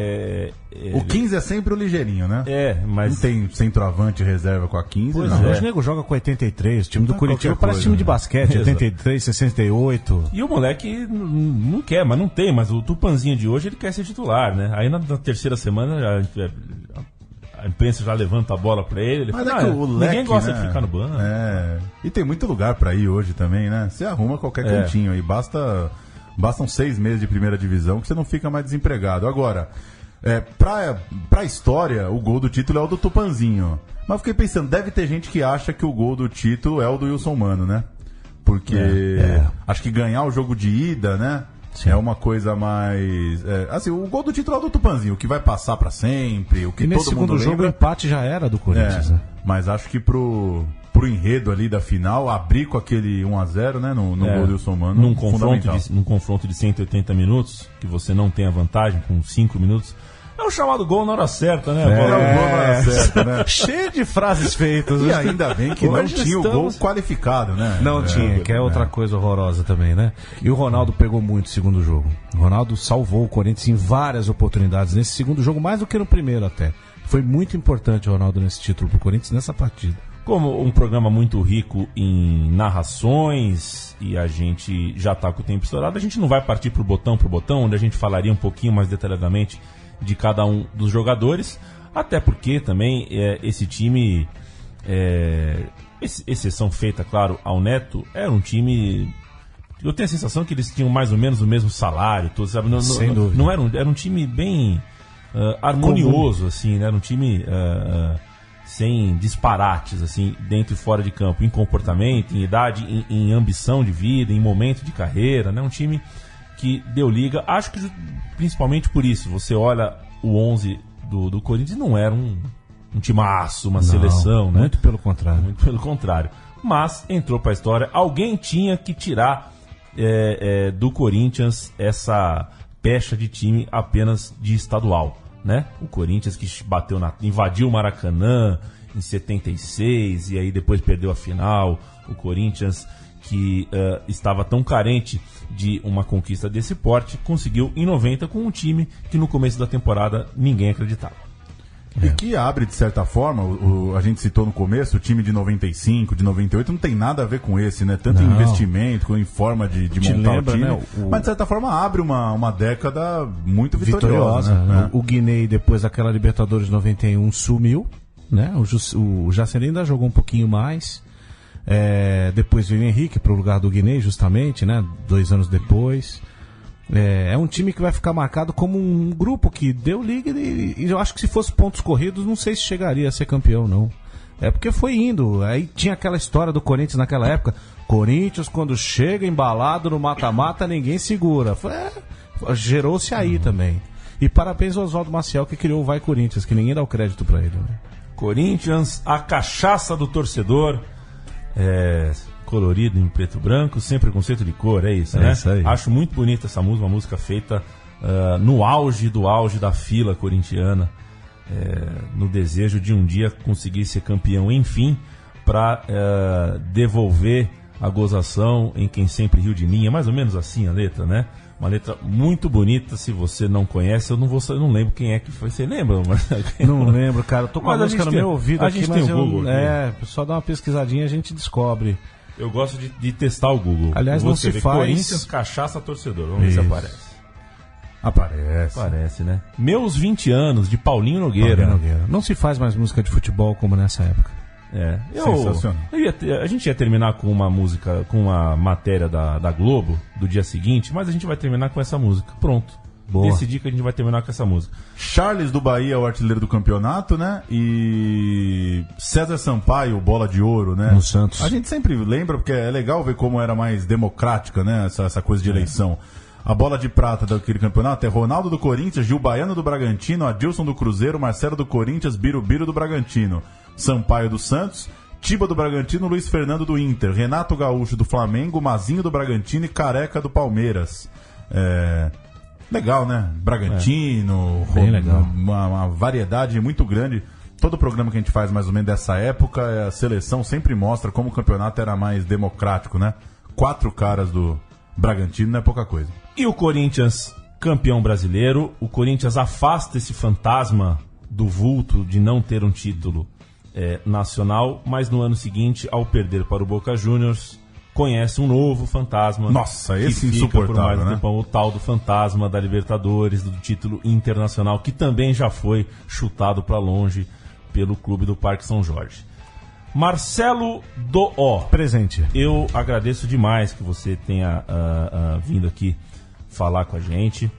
O 15 é sempre o ligeirinho, né? Mas... Não tem centroavante reserva com a 15, Pois não. Hoje o nego joga com 83. O time do Curitiba parece time de basquete, 83, 68. E o moleque não quer, mas não tem. Mas o Tupanzinho de hoje, ele quer ser titular, né? Aí na terceira semana a imprensa já levanta a bola pra ele. Mas fala, é que o leque, ninguém gosta, né, de ficar no banco. E tem muito lugar pra ir hoje também, né? Você arruma qualquer cantinho aí. Bastam 6 meses de primeira divisão que você não fica mais desempregado. Agora, pra história, o gol do título é o do Tupanzinho. Mas eu fiquei pensando, deve ter gente que acha que o gol do título é o do Wilson Mano, né? Porque acho que ganhar o jogo de ida, né? Sim. É uma coisa mais... assim, o gol do título é o do Tupanzinho, o que vai passar pra sempre, o que e todo nesse mundo segundo jogo o empate já era do Corinthians, né? Mas acho que pro enredo ali da final, abrir com aquele 1-0, né, no gol do Wilson Mano, num confronto de 180 minutos, que você não tem a vantagem com 5 minutos, é o chamado gol na hora certa, né? O gol na hora certa, né? Cheio de frases feitas. E ainda bem que hoje não tinha o gol qualificado, né? Não tinha, que é outra coisa horrorosa também, né? E o Ronaldo pegou muito no segundo jogo. O Ronaldo salvou o Corinthians em várias oportunidades nesse segundo jogo, mais do que no primeiro até. Foi muito importante o Ronaldo nesse título pro Corinthians, nessa partida. Como um programa muito rico em narrações e a gente já está com o tempo estourado, a gente não vai partir por botão, onde a gente falaria um pouquinho mais detalhadamente de cada um dos jogadores, até porque também esse time, exceção feita, claro, ao Neto, era um time... Eu tenho a sensação que eles tinham mais ou menos o mesmo salário, todos, sabe? Sem dúvida. Não era um time bem harmonioso, assim, né? Era um time... sem disparates, assim, dentro e fora de campo, em comportamento, em idade, em ambição de vida, em momento de carreira, né? Um time que deu liga, acho que principalmente por isso, você olha o 11 do Corinthians, não era um timaço, uma seleção, né? Muito pelo contrário. Muito pelo contrário. Mas entrou para a história, alguém tinha que tirar do Corinthians essa pecha de time apenas de estadual, né? O Corinthians que invadiu o Maracanã em 76 e aí depois perdeu a final. O Corinthians que estava tão carente de uma conquista desse porte, conseguiu em 90 com um time que no começo da temporada ninguém acreditava. E que abre, de certa forma, a gente citou no começo, o time de 95, de 98, não tem nada a ver com esse, né? Tanto em investimento, quanto em forma de montar o time. Né? Mas, de certa forma, abre uma década muito vitoriosa. Né? O Guinei, depois daquela Libertadores de 91, sumiu, né? O Jacerim ainda jogou um pouquinho mais. Depois veio o Henrique para o lugar do Guinei, justamente, né? 2 anos depois. É um time que vai ficar marcado como um grupo que deu liga e eu acho que se fosse pontos corridos, não sei se chegaria a ser campeão, não. É porque foi indo. Aí tinha aquela história do Corinthians naquela época. Corinthians, quando chega embalado no mata-mata, ninguém segura. Gerou-se aí também. E parabéns ao Oswaldo Maciel que criou o Vai Corinthians, que ninguém dá o crédito pra ele, né? Corinthians, a cachaça do torcedor. Colorido em preto e branco, sem preconceito de cor, é isso, né? Isso aí. Acho muito bonita essa música, uma música feita no auge da fila corintiana, no desejo de um dia conseguir ser campeão, enfim, para devolver a gozação em quem sempre riu de mim. É mais ou menos assim a letra, né? Uma letra muito bonita. Se você não conhece, eu não lembro quem é que foi. Você lembra? Não lembro, cara. Eu tô com a música no meu ouvido aqui, mas tem o Google. Só dá uma pesquisadinha e a gente descobre. Eu gosto de testar o Google. Aliás, não se faz. Corinthians, cachaça, torcedor. Vamos ver se aparece. Aparece, né? Meus 20 anos, de Paulinho Nogueira. Não se faz mais música de futebol como nessa época. Sensacional. A gente ia terminar com uma música, com uma matéria da Globo do dia seguinte, mas a gente vai terminar com essa música. Pronto. Boa. Decidi que a gente vai terminar com essa música. Charles do Bahia é o artilheiro do campeonato, né? E César Sampaio, bola de ouro, né? No Santos. A gente sempre lembra, porque é legal ver como era mais democrática, né? Essa coisa de eleição. A bola de prata daquele campeonato é Ronaldo do Corinthians, Gil Baiano do Bragantino, Adilson do Cruzeiro, Marcelo do Corinthians, Birubiru do Bragantino, Sampaio do Santos, Tiba do Bragantino, Luiz Fernando do Inter, Renato Gaúcho do Flamengo, Mazinho do Bragantino e Careca do Palmeiras. Legal, né? Bragantino, Bem legal. Uma variedade muito grande. Todo programa que a gente faz mais ou menos dessa época, a seleção sempre mostra como o campeonato era mais democrático, né? 4 caras do Bragantino não é pouca coisa. E o Corinthians, campeão brasileiro, o Corinthians afasta esse fantasma do vulto de não ter um título nacional, mas no ano seguinte, ao perder para o Boca Juniors, conhece um novo fantasma. Nossa, esse que fica insuportável, por mais né? tempão, o tal do fantasma da Libertadores, do título internacional, que também já foi chutado para longe pelo clube do Parque São Jorge. Marcelo Doó. Presente. Eu agradeço demais que você tenha vindo aqui falar com a gente.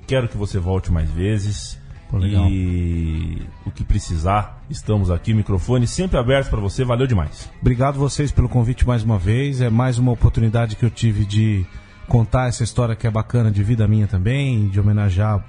Quero que você volte mais vezes. Legal. E o que precisar, estamos aqui, microfone sempre aberto para você, valeu demais. Obrigado vocês pelo convite mais uma vez. É mais uma oportunidade que eu tive de contar essa história que é bacana de vida minha também, de homenagear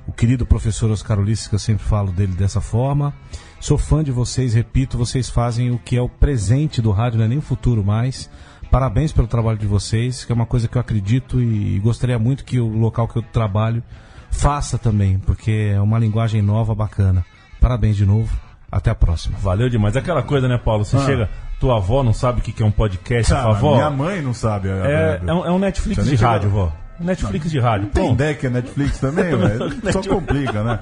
o querido professor Oscar Ulisses, que eu sempre falo dele dessa forma. Sou fã de vocês, repito, vocês fazem o que é o presente do rádio, não é nem o futuro mais. Parabéns pelo trabalho de vocês, que é uma coisa que eu acredito e gostaria muito que o local que eu trabalho faça também, porque é uma linguagem nova, bacana. Parabéns de novo, até a próxima. Valeu demais. Aquela coisa, né, Paulo? Você chega, tua avó não sabe o que é um podcast, Cara, tua avó. minha mãe não sabe. É um Netflix de rádio, vó. Netflix de rádio. Não tem ideia que é Netflix também, velho. Só complica, né?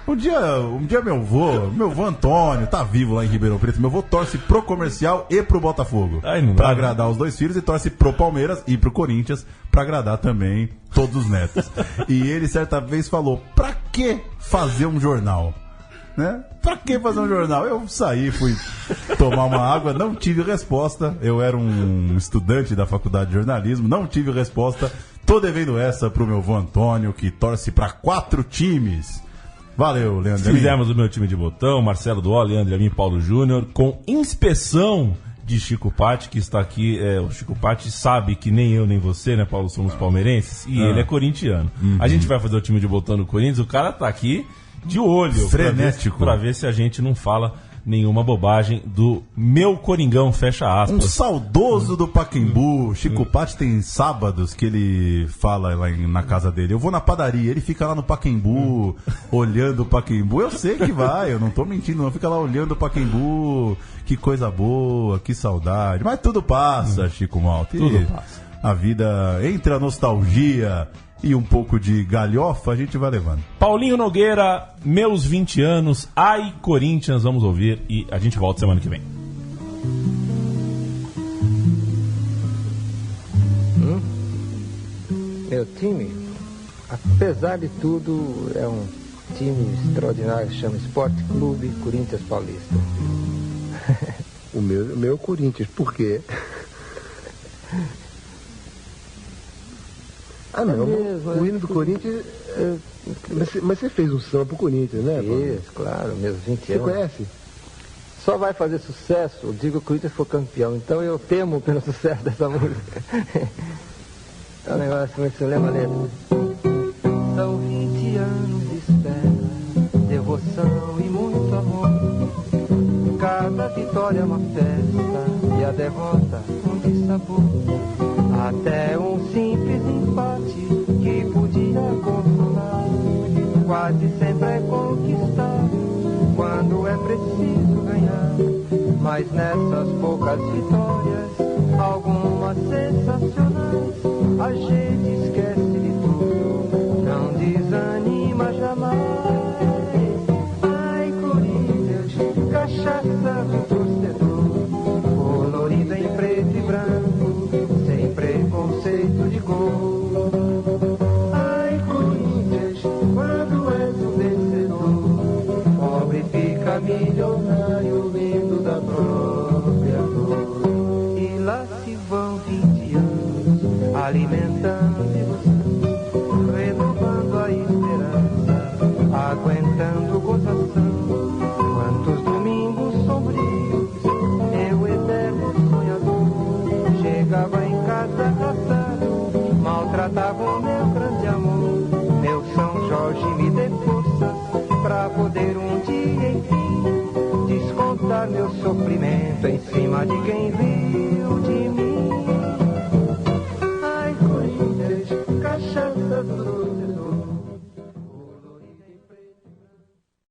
Um dia meu avô Antônio, tá vivo lá em Ribeirão Preto, meu avô torce pro Comercial e pro Botafogo. Pra agradar os dois filhos, e torce pro Palmeiras e pro Corinthians, pra agradar também todos os netos. E ele certa vez falou, pra que fazer um jornal? Né? Pra que fazer um jornal? Eu saí, fui tomar uma água, não tive resposta. Eu era um estudante da faculdade de jornalismo, não tive resposta. Tô devendo essa pro meu avô Antônio, que torce pra 4 times. Valeu, Leandro. Fizemos o meu time de botão, Marcelo Doó, Leandro Amin, Paulo Júnior, com inspeção de Chico Patti, que está aqui. O Chico Patti sabe que nem eu nem você, né, Paulo, somos palmeirenses, e ele é corintiano. A gente vai fazer o time de botão do Corinthians, o cara tá aqui de olho. Frenético. Pra ver se a gente não fala nenhuma bobagem do meu Coringão, fecha aspas. Um saudoso do Pacaembu. Chico Patti tem sábados que ele fala lá na casa dele, eu vou na padaria, ele fica lá no Pacaembu olhando o Pacaembu. Eu sei que vai, eu não tô mentindo não, fica lá olhando o Pacaembu. Que coisa boa, que saudade. Mas tudo passa, Chico Malta. Tudo passa. A vida, entre a nostalgia e um pouco de galhofa, a gente vai levando. Paulinho Nogueira, meus 20 anos, ai Corinthians, vamos ouvir e a gente volta semana que vem. Meu time, apesar de tudo, é um time extraordinário, chama Esporte Clube Corinthians Paulista. O meu é Corinthians, por quê? Ah, não, o hino do Corinthians... Mas você fez um samba pro Corinthians, né? Isso, claro, meus 20 anos. Você conhece? Só vai fazer sucesso, eu digo que o Corinthians for campeão, então eu temo pelo sucesso dessa música. É um negócio como é que você lembra a letra? São 20 anos de espera, devoção e muito amor. Cada vitória é uma festa e a derrota um dissabor. Até um simples empate que podia consolar, quase sempre é conquistado quando é preciso ganhar. Mas nessas poucas vitórias, algumas sensacionais, a gente esquece de tudo, não desanima jamais. Ai, Corinthians, cachaça do torcedor, colorida em preto e branco, sem preconceito de cor. Ai, Corinthians, quando és o vencedor, pobre fica milionário, lindo da prova. sofrimento em cima de quem viu de mim.